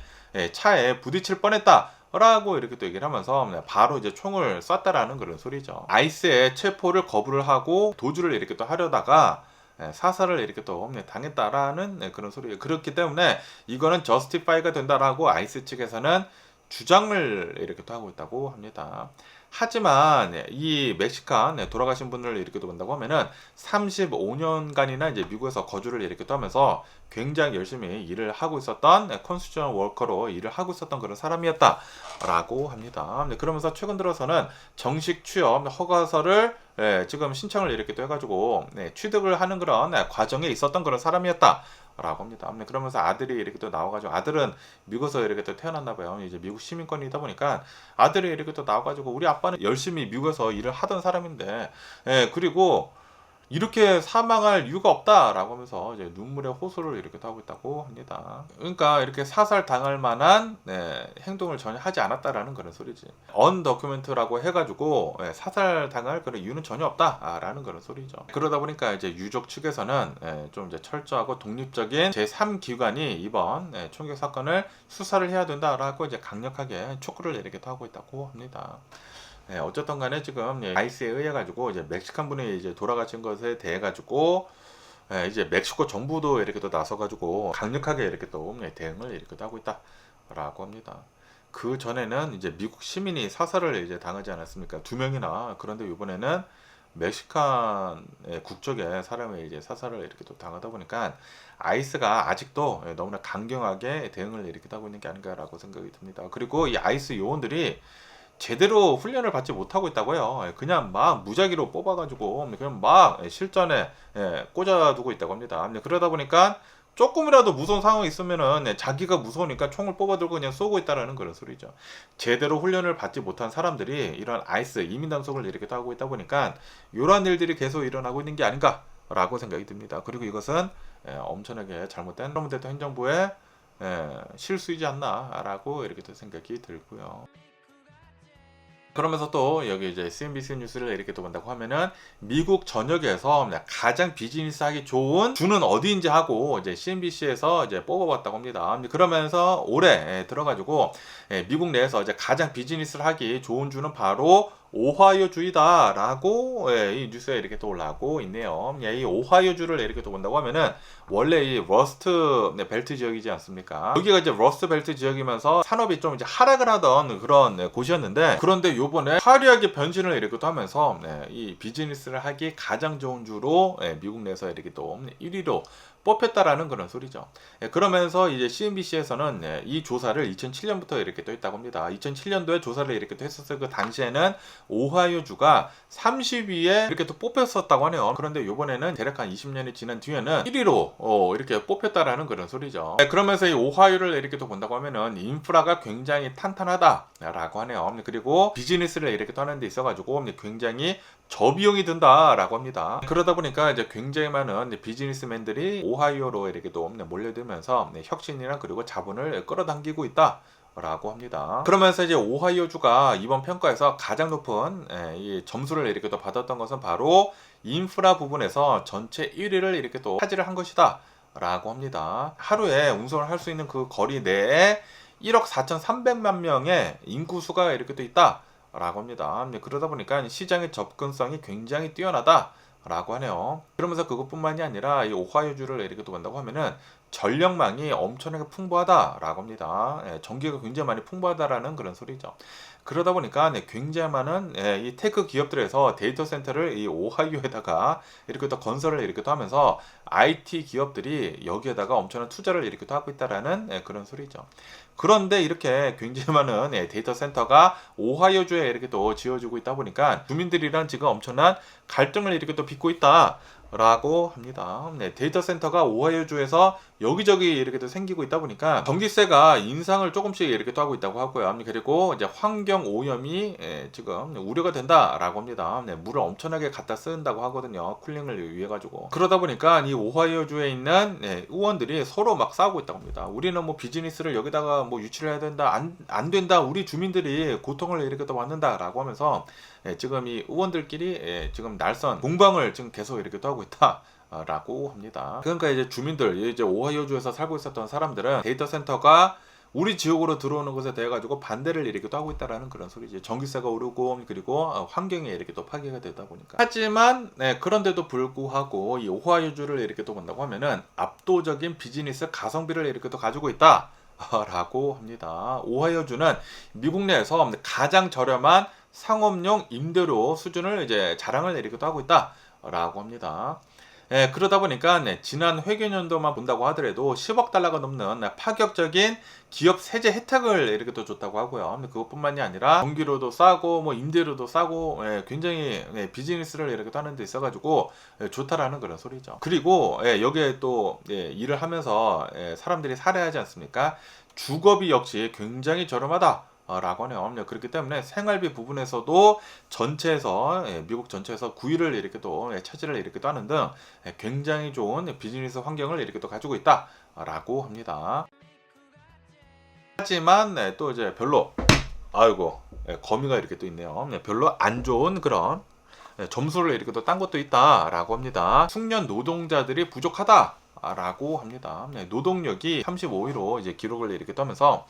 차에 부딪힐 뻔했다. 라고 이렇게 또 얘기를 하면서 바로 이제 총을 쐈다라는 그런 소리죠. 아이스의 체포를 거부를 하고 도주를 이렇게 또 하려다가 사살을 이렇게 또 당했다라는 그런 소리예요. 그렇기 때문에 이거는 저스티파이가 된다라고 아이스 측에서는 주장을 이렇게 또 하고 있다고 합니다. 하지만 이 멕시칸 돌아가신 분을 이렇게 또 본다고 하면은 35년간이나 이제 미국에서 거주를 이렇게 또 하면서 굉장히 열심히 일을 하고 있었던 컨스트럭션 워커로 일을 하고 있었던 그런 사람이었다라고 합니다. 그러면서 최근 들어서는 정식 취업 허가서를 지금 신청을 이렇게 또 해가지고 취득을 하는 그런 과정에 있었던 그런 사람이었다. 라고 합니다. 그러면서 아들이 이렇게 또 나와가지고, 아들은 미국에서 이렇게 또 태어났나 봐요. 이제 미국 시민권이다 보니까 아들이 이렇게 또 나와가지고, 우리 아빠는 열심히 미국에서 일을 하던 사람인데, 그리고 이렇게 사망할 이유가 없다라고 하면서 이제 눈물의 호소를 이렇게 하고 있다고 합니다. 그러니까 이렇게 사살 당할 만한 행동을 전혀 하지 않았다라는 그런 소리지. 언더큐멘트라고 해가지고 사살 당할 그런 이유는 전혀 없다라는 그런 소리죠. 그러다 보니까 이제 유족 측에서는 좀 이제 철저하고 독립적인 제3기관이 이번 총격 사건을 수사를 해야 된다라고 이제 강력하게 촉구를 이렇게 하고 있다고 합니다. 어쨌든 간에 지금 아이스에 의해 가지고 이제 멕시칸 분이 이제 돌아가신 것에 대해 가지고 이제 멕시코 정부도 이렇게 또 나서 가지고 강력하게 이렇게 또 대응을 이렇게 또 하고 있다라고 합니다. 그 전에는 이제 미국 시민이 사살을 이제 당하지 않았습니까? 2명이나. 그런데 이번에는 멕시칸 국적의 사람이 이제 사살을 이렇게 또 당하다 보니까 아이스가 아직도 너무나 강경하게 대응을 이렇게 하고 있는 게 아닌가라고 생각이 듭니다. 그리고 이 아이스 요원들이 제대로 훈련을 받지 못하고 있다고요. 그냥 막 무작위로 뽑아가지고 그냥 막 실전에 꽂아두고 있다고 합니다. 그러다 보니까 조금이라도 무서운 상황이 있으면은 자기가 무서우니까 총을 뽑아들고 그냥 쏘고 있다라는 그런 소리죠. 제대로 훈련을 받지 못한 사람들이 이런 아이스 이민 단속을 이렇게 하고 있다 보니까 이러한 일들이 계속 일어나고 있는 게 아닌가라고 생각이 듭니다. 그리고 이것은 엄청나게 잘못된 트럼프 행정부의 실수이지 않나라고 이렇게 또 생각이 들고요. 그러면서 또 여기 이제 CNBC 뉴스를 이렇게 또 본다고 하면은 미국 전역에서 가장 비즈니스 하기 좋은 주는 어디인지 하고 이제 CNBC에서 이제 뽑아봤다고 합니다. 그러면서 올해 들어가지고 미국 내에서 이제 가장 비즈니스를 하기 좋은 주는 바로 오하이오 주이다라고 이 뉴스에 이렇게 또 올라오고 있네요. 이 오하이오 주를 이렇게 또 본다고 하면은 원래 이 러스트 벨트 지역이지 않습니까? 여기가 이제 러스트 벨트 지역이면서 산업이 좀 이제 하락을 하던 그런 곳이었는데, 그런데 요번에 화려하게 변신을 이렇게 또 하면서 이 비즈니스를 하기 가장 좋은 주로 미국 내에서 이렇게 또 1위로 뽑혔다라는 그런 소리죠. 그러면서 이제 CNBC에서는 이 조사를 2007년부터 이렇게 또 했다고 합니다. 2007년도에 조사를 이렇게 또 했었어요. 그 당시에는 오하이오주가 30위에 이렇게 또 뽑혔었다고 하네요. 그런데 이번에는 대략 한 20년이 지난 뒤에는 1위로 이렇게 뽑혔다라는 그런 소리죠. 그러면서 이 오하이오를 이렇게 또 본다고 하면은 인프라가 굉장히 탄탄하다라고 하네요. 그리고 비즈니스를 이렇게 또 하는 데 있어가지고 굉장히 저비용이 든다라고 합니다. 그러다 보니까 이제 굉장히 많은 비즈니스맨들이 오하이오로 이렇게 또 몰려들면서 혁신이나 그리고 자본을 끌어당기고 있다라고 합니다. 그러면서 이제 오하이오주가 이번 평가에서 가장 높은 이 점수를 이렇게 또 받았던 것은 바로 인프라 부분에서 전체 1위를 이렇게 또 차지를 한 것이다라고 합니다. 하루에 운송을 할 수 있는 그 거리 내에 1억 4,300만 명의 인구수가 이렇게 또 있다 라고 합니다. 그러다 보니까 시장의 접근성이 굉장히 뛰어나다라고 하네요. 그러면서 그것뿐만이 아니라 이 오하이오주를 이렇게 또 본다고 하면은 전력망이 엄청나게 풍부하다라고 합니다. 전기가 굉장히 많이 풍부하다라는 그런 소리죠. 그러다 보니까 굉장히 많은 이 테크 기업들에서 데이터 센터를 이 오하이오에다가 이렇게 또 건설을 이렇게 또 하면서 IT 기업들이 여기에다가 엄청난 투자를 이렇게 또 하고 있다라는 그런 소리죠. 그런데 이렇게 굉장히 많은 데이터 센터가 오하이오주에 이렇게 또 지어지고 있다 보니까 주민들이랑 지금 엄청난 갈등을 이렇게 또 빚고 있다 라고 합니다. 데이터 센터가 오하이오주에서 여기저기 이렇게 또 생기고 있다 보니까 전기세가 인상을 조금씩 이렇게 또 하고 있다고 하고요. 그리고 이제 환경 오염이 지금 우려가 된다라고 합니다. 물을 엄청나게 갖다 쓴다고 하거든요. 쿨링을 위해 가지고. 그러다 보니까 이 오하이오주에 있는 의원들이 서로 막 싸우고 있다고 합니다. 우리는 뭐 비즈니스를 여기다가 뭐 유치를 해야 된다, 안 된다. 우리 주민들이 고통을 이렇게 또 받는다라고 하면서 지금 이 의원들끼리 지금 날선 공방을 지금 계속 이렇게 또 하고 있다라고 합니다. 그러니까 이제 주민들, 이제 오하이오주에서 살고 있었던 사람들은 데이터 센터가 우리 지역으로 들어오는 것에 대해 가지고 반대를 이렇게 또 하고 있다라는 그런 소리지. 전기세가 오르고 그리고 환경에 이렇게 또 파괴가 되다 보니까. 하지만 그런데도 불구하고 이 오하이오주를 이렇게 또 본다고 하면은 압도적인 비즈니스 가성비를 이렇게 또 가지고 있다. 라고 합니다. 오하이오주는 미국 내에서 가장 저렴한 상업용 임대료 수준을 이제 자랑을 이렇게 하고 있다라고 합니다. 그러다 보니까 지난 회계연도만 본다고 하더라도 10억 달러가 넘는 파격적인 기업 세제 혜택을 이렇게 또 줬다고 하고요. 그것뿐만이 아니라 전기료도 싸고 뭐 임대료도 싸고 굉장히 비즈니스를 이렇게 하는 데 있어가지고 좋다라는 그런 소리죠. 그리고 여기에 또 일을 하면서 사람들이 살아야지 않습니까? 주거비 역시 굉장히 저렴하다. 라고 하네요. 그렇기 때문에 생활비 부분에서도 전체에서 미국 전체에서 9위를 이렇게 또 차지를 이렇게 또 하는 등 굉장히 좋은 비즈니스 환경을 이렇게 또 가지고 있다라고 합니다. 하지만 또 이제 별로 거미가 이렇게 또 있네요. 별로 안 좋은 그런 점수를 이렇게 또 딴 것도 있다라고 합니다. 숙련 노동자들이 부족하다. 라고 합니다. 노동력이 35위로 이제 기록을 이렇게 떠면서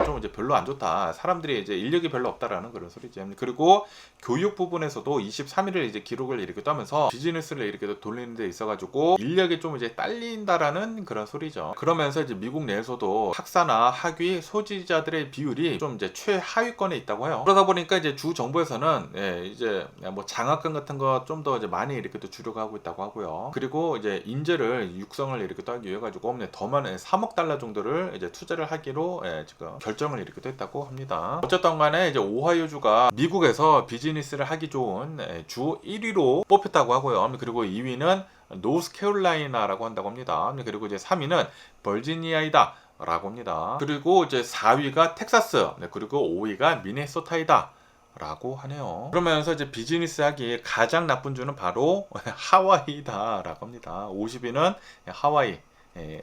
좀 이제 별로 안 좋다. 사람들이 이제 인력이 별로 없다라는 그런 소리죠. 그리고 교육 부분에서도 23위를 이제 기록을 이렇게 떠면서 비즈니스를 이렇게 돌리는 데 있어가지고 인력이 좀 이제 딸린다라는 그런 소리죠. 그러면서 이제 미국 내에서도 학사나 학위 소지자들의 비율이 좀 이제 최하위권에 있다고 해요. 그러다 보니까 이제 주 정부에서는 이제 뭐 장학금 같은 거 좀 더 이제 많이 이렇게 또 주려고 하고 있다고 하고요. 그리고 이제 인재를 육성을 보상을 이렇게 또 하기 위해 가지고 더 많은 3억 달러 정도를 이제 투자를 하기로 지금 결정을 이렇게 또 했다고 합니다. 어쨌든 간에 이제 오하이오주가 미국에서 비즈니스를 하기 좋은 주 1위로 뽑혔다고 하고요. 그리고 2위는 노스캐롤라이나라고 한다고 합니다. 그리고 이제 3위는 버지니아이다 라고 합니다. 그리고 이제 4위가 텍사스, 그리고 5위가 미네소타이다 라고 하네요. 그러면서 이제 비즈니스 하기 가장 나쁜 주는 바로 하와이다 라고 합니다. 50위는 하와이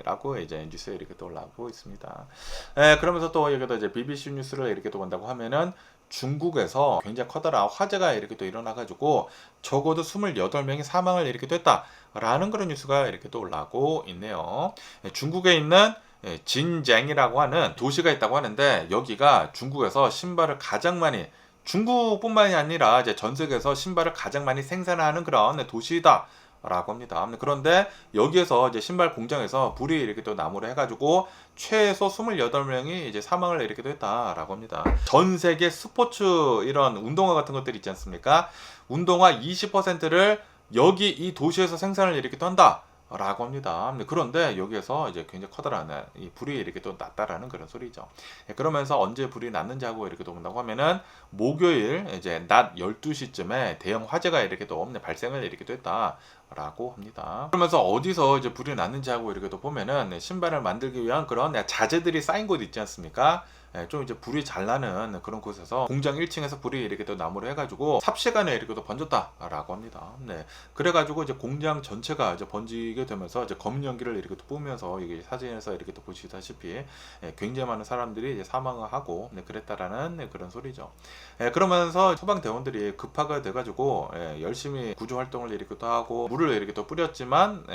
라고 이제 뉴스에 이렇게 또 올라오고 있습니다. 그러면서 또 여기다 이제 BBC 뉴스를 이렇게 또 본다고 하면은 중국에서 굉장히 커다란 화재가 이렇게 또 일어나가지고 적어도 28명이 사망을 이렇게 됐다라는 그런 뉴스가 이렇게 또 올라오고 있네요. 중국에 있는 진쟁이라고 하는 도시가 있다고 하는데 여기가 중국에서 신발을 가장 많이 중국뿐만이 아니라 이제 전 세계에서 신발을 가장 많이 생산하는 그런 도시다. 라고 합니다. 그런데 여기에서 이제 신발 공장에서 불이 이렇게 또 나무를 해가지고 최소 28명이 이제 사망을 이렇게 됐다라고 합니다. 전 세계 스포츠 이런 운동화 같은 것들 있지 않습니까? 운동화 20%를 여기 이 도시에서 생산을 이렇게 또 한다. 라고 합니다. 그런데 여기에서 이제 굉장히 커다란 이 불이 이렇게 또 났다라는 그런 소리죠. 그러면서 언제 불이 났는지 하고 이렇게 또 본다고 하면은 목요일 이제 낮 12시쯤에 대형 화재가 이렇게 또 발생을 이렇게 또 했다라고 합니다. 그러면서 어디서 이제 불이 났는지 하고 이렇게 또 보면은 신발을 만들기 위한 그런 자재들이 쌓인 곳 있지 않습니까? 좀 이제 불이 잘 나는 그런 곳에서 공장 1층에서 불이 이렇게 또 나무로 해가지고 삽시간에 이렇게 또 번졌다라고 합니다. 그래가지고 이제 공장 전체가 이제 번지게 되면서 이제 검은 연기를 이렇게 또 뿜으면서 이게 사진에서 이렇게 또 보시다시피 굉장히 많은 사람들이 이제 사망을 하고 그랬다라는 그런 소리죠. 그러면서 소방대원들이 급파가 돼가지고 열심히 구조 활동을 이렇게 또 하고 물을 이렇게 또 뿌렸지만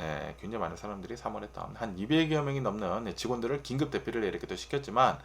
굉장히 많은 사람들이 사망했다. 한 200여 명이 넘는 직원들을 긴급 대피를 이렇게 또 시켰지만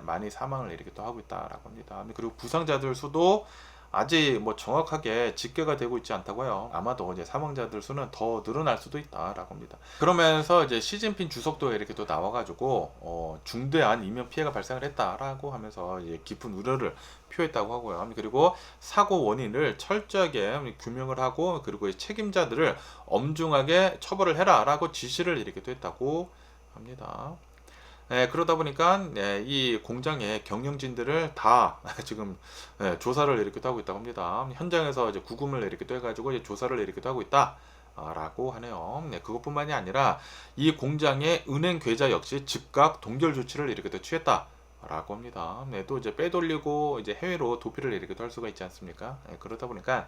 많이 사망을 이렇게 또 하고 있다라고 합니다. 그리고 부상자들 수도 아직 뭐 정확하게 집계가 되고 있지 않다고요. 아마도 이제 사망자들 수는 더 늘어날 수도 있다라고 합니다. 그러면서 이제 시진핑 주석도 이렇게 또 나와가지고 중대한 인명 피해가 발생을 했다라고 하면서 이제 깊은 우려를 표했다고 하고요. 그리고 사고 원인을 철저하게 규명을 하고 그리고 책임자들을 엄중하게 처벌을 해라라고 지시를 이렇게 또 했다고 합니다. 그러다 보니까 이 공장의 경영진들을 다 지금 조사를 이렇게 하고 있다고 합니다. 현장에서 이제 구금을 이렇게 해가지고 이제 조사를 이렇게 하고 있다. 라고 하네요. 그것뿐만이 아니라 이 공장의 은행 계좌 역시 즉각 동결 조치를 이렇게 취했다. 라고 합니다. 또 이제 빼돌리고 이제 해외로 도피를 이렇게 할 수가 있지 않습니까? 그러다 보니까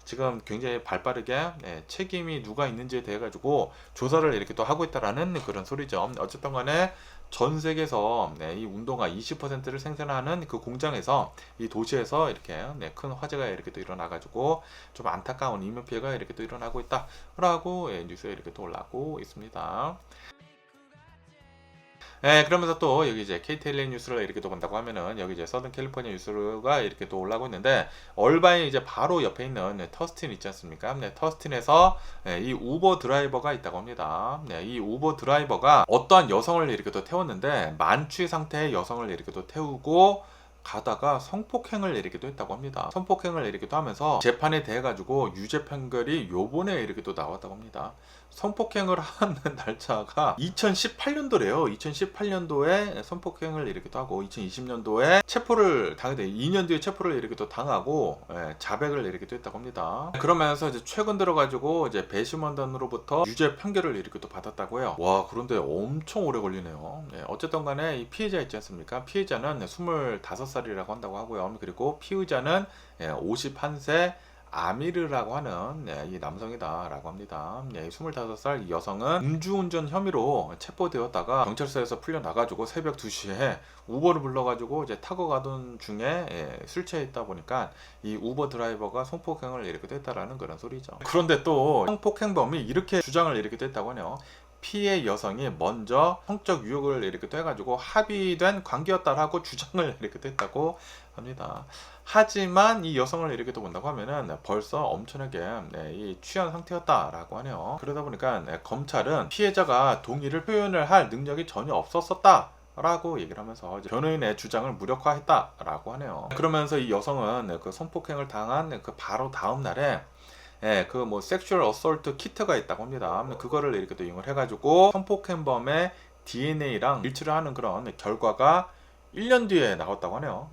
지금 굉장히 발빠르게 책임이 누가 있는지에 대해 가지고 조사를 이렇게 또 하고 있다라는 그런 소리죠. 어쨌든 간에 전 세계에서 이 운동화 20%를 생산하는 그 공장에서 이 도시에서 이렇게 큰 화재가 이렇게 또 일어나 가지고 좀 안타까운 인명 피해가 이렇게 또 일어나고 있다라고 뉴스에 이렇게 또 올라오고 있습니다. 그러면서 또 여기 이제 KTLA 뉴스를 이렇게 또 본다고 하면은 여기 이제 서든 캘리포니아 뉴스가 이렇게 또 올라오고 있는데 얼바인 이제 바로 옆에 있는 터스틴 있지 않습니까? 터스틴에서 이 우버 드라이버가 있다고 합니다. 이 우버 드라이버가 어떠한 여성을 이렇게 또 태웠는데 만취 상태의 여성을 이렇게 또 태우고 가다가 성폭행을 이렇게 또 했다고 합니다. 성폭행을 이렇게 또 하면서 재판에 대해 가지고 유죄 판결이 요번에 이렇게 또 나왔다고 합니다. 성폭행을 하는 날짜가 2018년도래요. 2018년도에 성폭행을 이렇게 또 하고 2020년도에 체포를 당하게 2년 뒤에 체포를 이렇게 또 당하고 자백을 이렇게 또 했다고 합니다. 그러면서 이제 최근 들어가지고 이제 배심원단으로부터 유죄 판결을 이렇게 또 받았다고요. 와, 그런데 엄청 오래 걸리네요. 어쨌든 간에 이 피해자 있지 않습니까? 피해자는 25살이라고 한다고 하고요. 그리고 피의자는 51세 아미르라고 하는 이 남성이다라고 합니다. 25살 이 여성은 음주운전 혐의로 체포되었다가 경찰서에서 풀려나가지고 새벽 2시에 우버를 불러가지고 이제 타고 가던 중에 술 취해 있다 보니까 이 우버 드라이버가 성폭행을 이렇게 했다라는 그런 소리죠. 그런데 또 성폭행범이 이렇게 주장을 이렇게 했다고 하네요. 피해 여성이 먼저 성적 유혹을 이렇게 또 해가지고 합의된 관계였다라고 주장을 이렇게 했다고 합니다. 하지만 이 여성을 이렇게 또 본다고 하면은 벌써 엄청나게 이 취한 상태였다라고 하네요. 그러다 보니까 검찰은 피해자가 동의를 표현을 할 능력이 전혀 없었었다. 라고 얘기를 하면서 변호인의 주장을 무력화했다라고 하네요. 그러면서 이 여성은 그 성폭행을 당한 그 바로 다음 날에 그 뭐 섹슈얼 어설트 키트가 있다고 합니다. 그거를 이렇게 또 이용을 해가지고 성폭행범의 DNA랑 일치를 하는 그런 결과가 1년 뒤에 나왔다고 하네요.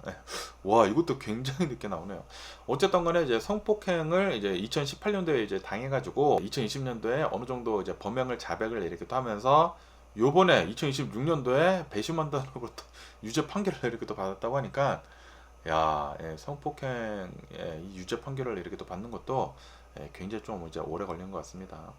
와, 이것도 굉장히 늦게 나오네요. 어쨌든 간에 이제 성폭행을 이제 2018년도에 이제 당해가지고 2020년도에 어느 정도 이제 범행을 자백을 이렇게 또 하면서 요번에 2026년도에 배심원단으로부터 유죄 판결을 이렇게 또 받았다고 하니까 야, 성폭행 이 유죄 판결을 이렇게 또 받는 것도 굉장히 좀 이제 오래 걸린 것 같습니다.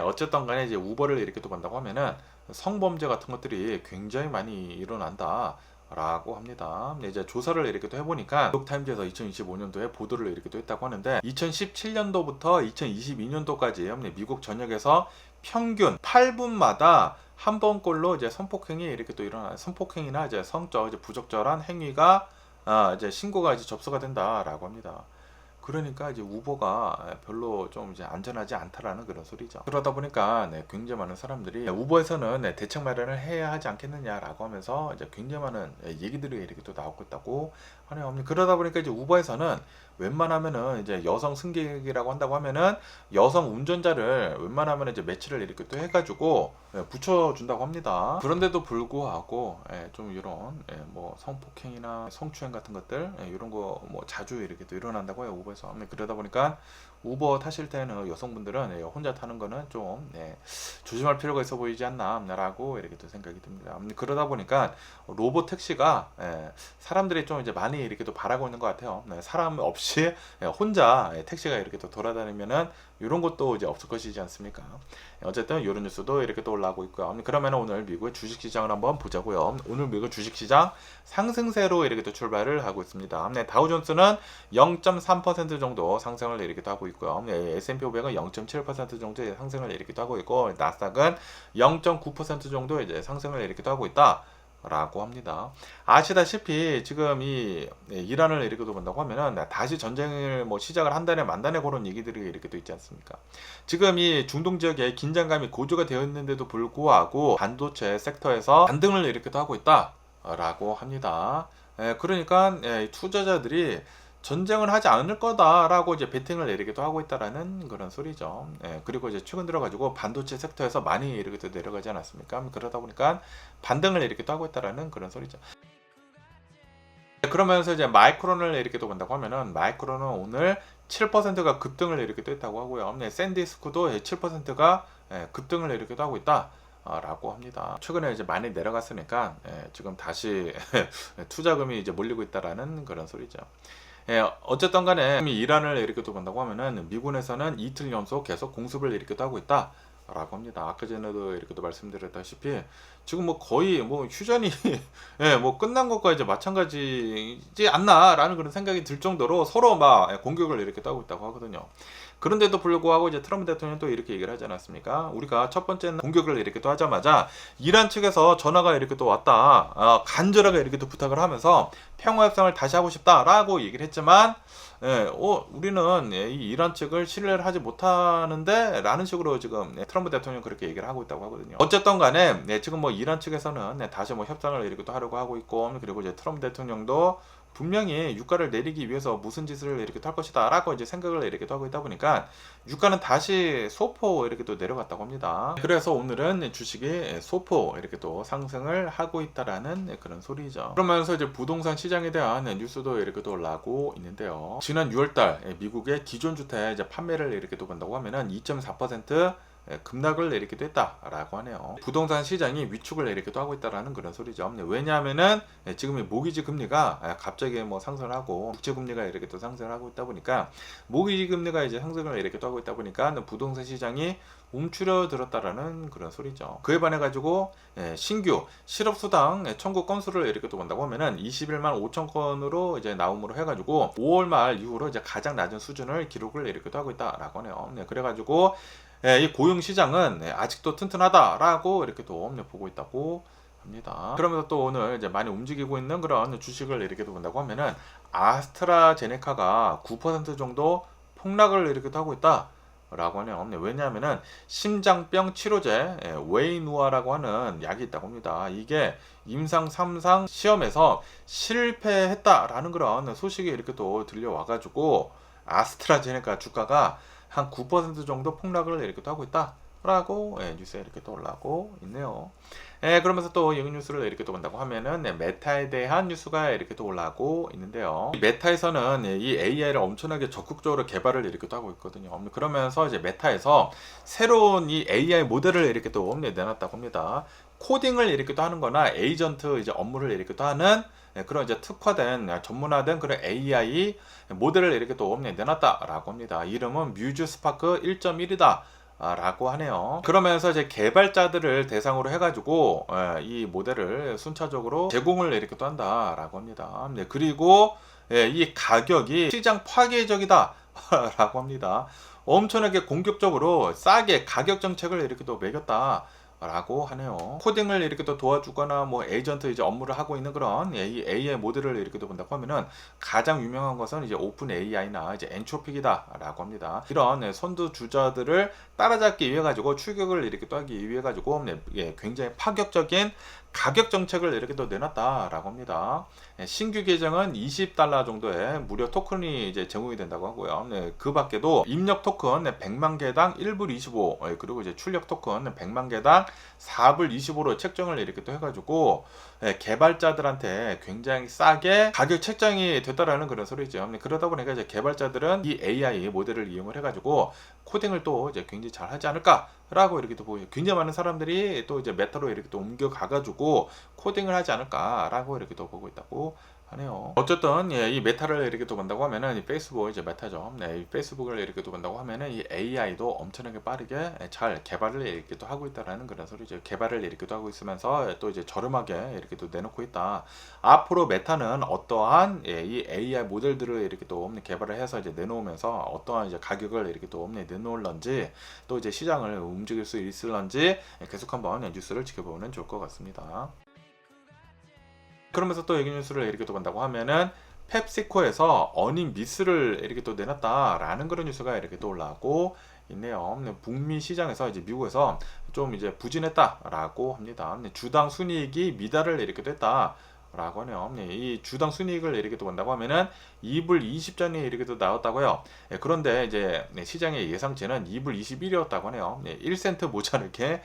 어쨌든 간에 이제 우버를 이렇게 또 본다고 하면은 성범죄 같은 것들이 굉장히 많이 일어난다. 라고 합니다. 이제 조사를 이렇게 또 해보니까 뉴욕타임즈에서 2025년도에 보도를 이렇게 또 했다고 하는데 2017년도부터 2022년도까지 미국 전역에서 평균 8분마다 한 번꼴로 이제 성폭행이 이렇게 또 일어나 성폭행이나 이제 성적 이제 부적절한 행위가 이제 신고가 이제 접수가 된다라고 합니다. 그러니까 이제 우버가 별로 좀 이제 안전하지 않다라는 그런 소리죠. 그러다 보니까 굉장히 많은 사람들이 우버에서는 대책 마련을 해야 하지 않겠느냐라고 하면서 이제 굉장히 많은 얘기들이 이렇게 또 나오고 있다고 하네요. 그러다 보니까 이제 우버에서는 웬만하면은 이제 여성 승객이라고 한다고 하면은 여성 운전자를 웬만하면 이제 매치를 이렇게 또 해가지고 붙여준다고 합니다. 그런데도 불구하고 좀 이런 뭐 성폭행이나 성추행 같은 것들 이런 거 뭐 자주 이렇게 또 일어난다고 해요, 우버에서. 그러다 보니까 우버 타실 때는 여성분들은 혼자 타는 거는 좀 조심할 필요가 있어 보이지 않나라고 이렇게 또 생각이 듭니다. 그러다 보니까 로봇 택시가 사람들이 좀 이제 많이 이렇게 또 바라고 있는 것 같아요. 사람 없이 혼자 택시가 이렇게 또 돌아다니면은 이런 것도 이제 없을 것이지 않습니까? 어쨌든 이런 뉴스도 이렇게 또 올라오고 있고요. 그러면 오늘 미국의 주식시장을 한번 보자고요. 오늘 미국 주식시장 상승세로 이렇게 또 출발을 하고 있습니다. 다우존스는 0.3% 정도 상승을 이렇게 또 하고 있고요. S&P 500은 0.7% 정도의 상승을 이렇게 또 하고 있고, 나스닥은 0.9% 정도 이제 상승을 이렇게 또 하고 있다. 라고 합니다. 아시다시피 지금 이 이란을 이렇게 또 본다고 하면은 다시 전쟁을 뭐 시작을 한다네 만다네 그런 얘기들이 이렇게 또 있지 않습니까? 지금 이 중동 지역에 긴장감이 고조가 되어 있는데도 불구하고 반도체 섹터에서 반등을 이렇게 또 하고 있다라고 합니다. 그러니까 투자자들이 전쟁을 하지 않을 거다라고 이제 베팅을 내리기도 하고 있다라는 그런 소리죠. 그리고 이제 최근 들어가지고 반도체 섹터에서 많이 이렇게 또 내려가지 않았습니까? 그러다 보니까 반등을 이렇게 또 하고 있다라는 그런 소리죠. 그러면서 이제 마이크론을 이렇게 또 본다고 하면은 마이크론은 오늘 7%가 급등을 이렇게 또 했다고 하고요. 샌디스크도 7%가 급등을 이렇게 또 하고 있다. 라고 합니다. 최근에 이제 많이 내려갔으니까 지금 다시 투자금이 이제 몰리고 있다라는 그런 소리죠. 어쨌든 간에 이란을 이렇게 또 본다고 하면은 미군에서는 이틀 연속 계속 공습을 이렇게 또 하고 있다. 라고 합니다. 아까 전에도 이렇게 또 말씀드렸다시피 지금 뭐 거의 뭐 휴전이 뭐 끝난 것과 이제 마찬가지지 않나라는 그런 생각이 들 정도로 서로 막 공격을 이렇게 또 하고 있다고 하거든요. 그런데도 불구하고 이제 트럼프 대통령이 또 이렇게 얘기를 하지 않았습니까? 우리가 첫 번째는 공격을 이렇게 또 하자마자 이란 측에서 전화가 이렇게 또 왔다. 간절하게 이렇게 또 부탁을 하면서 평화 협상을 다시 하고 싶다라고 얘기를 했지만 우리는 이 이란 측을 신뢰를 하지 못하는데 라는 식으로 지금 트럼프 대통령 그렇게 얘기를 하고 있다고 하거든요. 어쨌든 간에 지금 뭐 이란 측에서는 다시 뭐 협상을 이렇게 또 하려고 하고 있고, 그리고 이제 트럼프 대통령도 분명히 유가를 내리기 위해서 무슨 짓을 이렇게 할 것이다 라고 이제 생각을 이렇게 또 하고 있다 보니까 유가는 다시 소폭 이렇게 또 내려갔다고 합니다. 그래서 오늘은 주식이 소폭 이렇게 또 상승을 하고 있다라는 그런 소리죠. 그러면서 이제 부동산 시장에 대한 뉴스도 이렇게 또 올라오고 있는데요. 지난 6월달 미국의 기존 주택 이제 판매를 이렇게 또 본다고 하면은 2.4% 급락을 내리기도 했다라고 하네요. 부동산 시장이 위축을 내리기도 하고 있다라는 그런 소리죠. 왜냐하면은 지금 모기지 금리가 갑자기 뭐 상승을 하고 국채 금리가 이렇게 또 상승을 하고 있다 보니까 모기지 금리가 이제 상승을 이렇게 또 하고 있다 보니까 부동산 시장이 움츠려들었다라는 그런 소리죠. 그에 반해 가지고 신규 실업수당 청구 건수를 이렇게 또 본다고 하면은 21만 5천 건으로 이제 나옴으로 해가지고 5월 말 이후로 이제 가장 낮은 수준을 기록을 이렇게 또 하고 있다라고 하네요. 그래가지고 이 고용 시장은 아직도 튼튼하다라고 이렇게 또 보고 있다고 합니다. 그러면서 또 오늘 이제 많이 움직이고 있는 그런 주식을 이렇게 또 본다고 하면은 아스트라제네카가 9% 정도 폭락을 이렇게 또 하고 있다. 라고 하네요. 왜냐하면은 심장병 치료제 웨이누아라고 하는 약이 있다고 합니다. 이게 임상 3상 시험에서 실패했다라는 그런 소식이 이렇게 또 들려와가지고 아스트라제네카 주가가 한 9% 정도 폭락을 이렇게 또 하고 있다라고 뉴스에 이렇게 또 올라오고 있네요. 그러면서 또 이 뉴스를 이렇게 또 본다고 하면은 메타에 대한 뉴스가 이렇게 또 올라오고 있는데요. 이 메타에서는 이 AI를 엄청나게 적극적으로 개발을 이렇게 또 하고 있거든요. 그러면서 이제 메타에서 새로운 이 AI 모델을 이렇게 또 내놨다고 합니다. 코딩을 이렇게 또 하는 거나 에이전트 이제 업무를 이렇게 또 하는 그런 이제 특화된 전문화된 그런 AI 모델을 이렇게 또 내놨다라고 합니다. 이름은 뮤즈 스파크 1.1이다. 라고 하네요. 그러면서 이제 개발자들을 대상으로 해가지고 이 모델을 순차적으로 제공을 이렇게 또 한다라고 합니다. 그리고 이 가격이 시장 파괴적이다 라고 합니다. 엄청나게 공격적으로 싸게 가격 정책을 이렇게 또 매겼다 라고 하네요. 코딩을 이렇게 또 도와주거나 뭐 에이전트 이제 업무를 하고 있는 그런 이 AI 모델을 이렇게 또 본다고 하면은 가장 유명한 것은 이제 오픈 AI나 이제 엔트로픽이다라고 합니다. 이런 선두 주자들을 따라잡기 위해 가지고 출격을 이렇게 또 하기 위해 가지고 굉장히 파격적인 가격 정책을 이렇게 또 내놨다라고 합니다. 신규 계정은 $20 정도의 무료 토큰이 이제 제공이 된다고 하고요. 그 밖에도 입력 토큰 100만 개당 1불 25, 그리고 이제 출력 토큰 100만 개당 4불 25로 책정을 이렇게 또 해가지고 개발자들한테 굉장히 싸게 가격 책정이 됐다라는 그런 소리죠. 그러다 보니까 이제 개발자들은 이 AI 모델을 이용을 해가지고 코딩을 또 이제 굉장히 잘 하지 않을까라고 이렇게 또 보여요. 굉장히 많은 사람들이 또 이제 메타로 이렇게 또 옮겨가가지고 코딩을 하지 않을까라고 이렇게 또 보고 있다고 하네요. 어쨌든 이 메타를 이렇게 또 본다고 하면은 이 페이스북 이제 메타죠. 이 페이스북을 이렇게 또 본다고 하면은 이 AI도 엄청나게 빠르게 잘 개발을 이렇게 또 하고 있다라는 그런 소리죠. 개발을 이렇게 또 하고 있으면서 또 이제 저렴하게 이렇게 또 내놓고 있다. 앞으로 메타는 어떠한 이 AI 모델들을 이렇게 또 개발을 해서 이제 내놓으면서 어떠한 이제 가격을 이렇게 또 내놓을런지 또 이제 시장을 움직일 수 있을런지 계속 한번 뉴스를 지켜보면 좋을 것 같습니다. 그러면서 또 얘기 뉴스를 이렇게 또 본다고 하면은 펩시코에서 어닝 미스를 이렇게 또 내놨다라는 그런 뉴스가 이렇게 또 올라오고 있네요. 북미 시장에서 이제 미국에서 좀 이제 부진했다라고 합니다. 주당 순이익이 미달을 이렇게 됐다. 라고 하네요. 이 주당 순이익을 이렇게 또 본다고 하면은 2불 20전이 이렇게 또 나왔다고요. 그런데 이제 시장의 예상치는 2불 21이었다고 하네요. 1센트 모자르게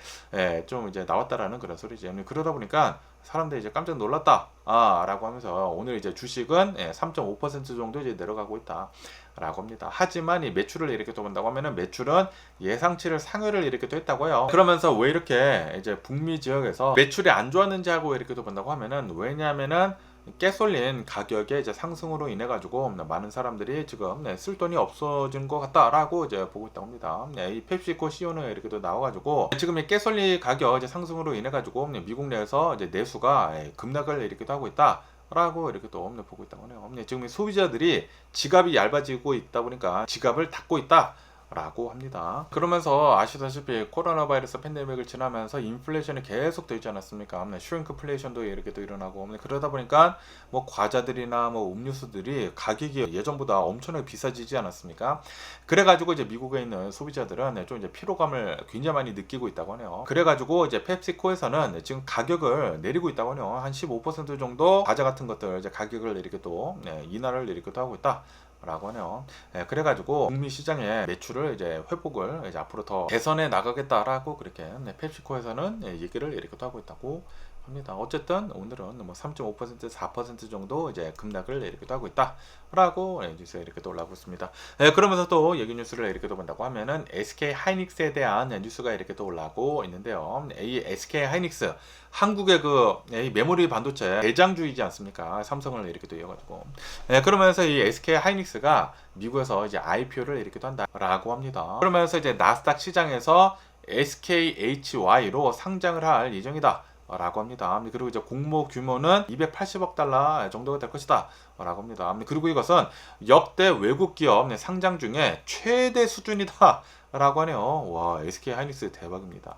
좀 이제 나왔다라는 그런 소리죠. 그러다 보니까 사람들이 이제 깜짝 놀랐다. 라고 하면서 오늘 이제 주식은 3.5% 정도 이제 내려가고 있다. 라고 합니다. 하지만 이 매출을 이렇게 또 본다고 하면은 매출은 예상치를 상회를 이렇게 또 했다고요. 그러면서 왜 이렇게 이제 북미 지역에서 매출이 안 좋았는지 하고 이렇게 또 본다고 하면은 왜냐하면은 가솔린 가격의 이제 상승으로 인해 가지고 많은 사람들이 지금 쓸 돈이 없어진 것 같다라고 이제 보고 있다고 합니다. 이 펩시코 CEO는 이렇게 또 나와가지고 지금 이 가솔린 가격 이제 상승으로 인해 가지고 미국 내에서 이제 내수가 급락을 이렇게도 하고 있다. 라고 이렇게 또 보고 있다고 하네요. 지금 소비자들이 지갑이 얇아지고 있다 보니까 지갑을 닫고 있다. 라고 합니다. 그러면서 아시다시피 코로나 바이러스 팬데믹을 지나면서 인플레이션이 계속 되지 않았습니까? 슈링크플레이션도 이렇게 또 일어나고 그러다 보니까 뭐 과자들이나 뭐 음료수들이 가격이 예전보다 엄청나게 비싸지지 않았습니까? 그래가지고 이제 미국에 있는 소비자들은 좀 이제 피로감을 굉장히 많이 느끼고 있다고 하네요. 그래가지고 이제 펩시코에서는 지금 가격을 내리고 있다고 하네요. 한 15% 정도 과자 같은 것들 이제 가격을 이렇게 또 인하를 이렇게 또 하고 있다. 라고 하네요. 그래가지고 북미 시장의 매출을 이제 회복을 이제 앞으로 더 개선해 나가겠다라고 그렇게 펩시코에서는 얘기를 이렇게 또 하고 있다고 합니다. 어쨌든 오늘은 뭐 3.5% 4% 정도 이제 급락을 이렇게 또 하고 있다라고 뉴스에 이렇게 또 올라오고 있습니다. 그러면서 또 얘기 뉴스를 이렇게 또 본다고 하면은 SK 하이닉스에 대한 뉴스가 이렇게 또 올라오고 있는데요. 이 SK 하이닉스 한국의 그 메모리 반도체 대장주이지 않습니까? 삼성을 이렇게 또 이어가지고 그러면서 이 SK 하이닉스가 미국에서 이제 IPO를 이렇게 또 한다라고 합니다. 그러면서 이제 나스닥 시장에서 SKHY로 상장을 할 예정이다. 라고 합니다. 그리고 이제 공모 규모는 280억 달러 정도가 될 것이다. 라고 합니다. 그리고 이것은 역대 외국 기업 상장 중에 최대 수준이다. 라고 하네요. 와, SK 하이닉스 대박입니다.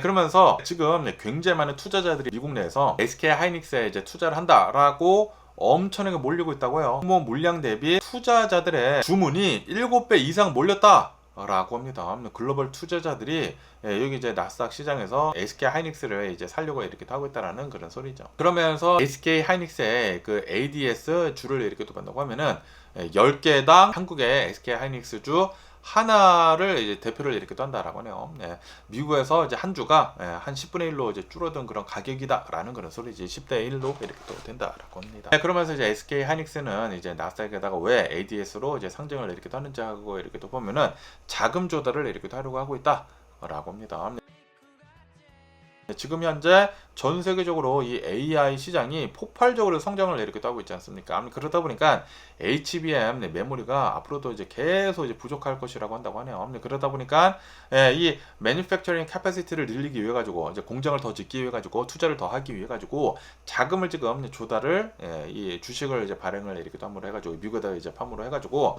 그러면서 지금 굉장히 많은 투자자들이 미국 내에서 SK 하이닉스에 이제 투자를 한다라고 엄청나게 몰리고 있다고요. 공모 물량 대비 투자자들의 주문이 7배 이상 몰렸다. 라고 합니다. 글로벌 투자자들이 여기 이제 나스닥 시장에서 SK 하이닉스를 이제 살려고 이렇게 하고 있다라는 그런 소리죠. 그러면서 SK 하이닉스의 그 ADS 주를 이렇게 또 본다고 하면은 10개당 한국의 SK 하이닉스 주 하나를 이제 대표를 이렇게 떤다라고 하네요. 네. 미국에서 이제 한 주가 한 10분의 1로 이제 줄어든 그런 가격이다라는 그런 소리지. 10대 1로 이렇게 또 된다라고 합니다. 네, 그러면서 이제 SK 하이닉스는 이제 나스닥에다가 왜 ADS로 이제 상징을 이렇게 떠는지 하고 이렇게 또 보면은 자금 조달을 이렇게 또 하려고 하고 있다라고 합니다. 지금 현재 전 세계적으로 이 AI 시장이 폭발적으로 성장을 이렇게 하고 있지 않습니까? 그러다 보니까 HBM 메모리가 앞으로도 이제 계속 이제 부족할 것이라고 한다고 하네요. 그러다 보니까 이 매니팩처링 캐파시티를 늘리기 위해 가지고 이제 공장을 더 짓기 위해 가지고 투자를 더 하기 위해 가지고 자금을 지금 조달을 이 주식을 이제 발행을 이렇게 또 함으로 해가지고 미국에다 이제 판으로 해가지고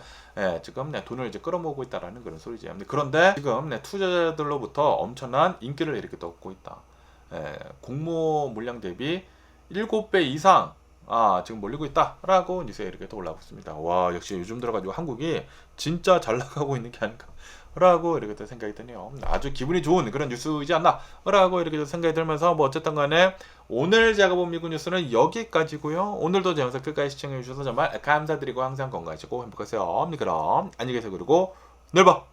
지금 돈을 이제 끌어모으고 있다라는 그런 소리죠. 그런데 지금 투자자들로부터 엄청난 인기를 이렇게 또 얻고 있다. 공모 물량 대비 7배 이상 지금 몰리고 있다라고 뉴스에 이렇게 또 올라오고 있습니다. 와, 역시 요즘 들어가지고 한국이 진짜 잘 나가고 있는 게 아닌가라고 이렇게 또 생각이 드네요. 아주 기분이 좋은 그런 뉴스이지 않나라고 이렇게 또 생각이 들면서 뭐 어쨌든 간에 오늘 제가 본 미국 뉴스는 여기까지고요. 오늘도 제 영상 끝까지 시청해 주셔서 정말 감사드리고 항상 건강하시고 행복하세요. 그럼 안녕히 계세요. 그리고 내일 봐.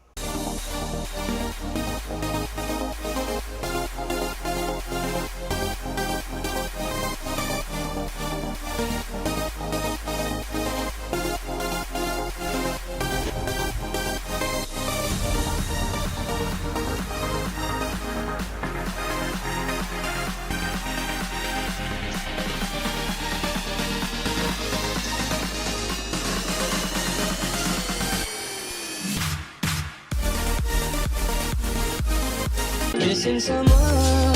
Missing someone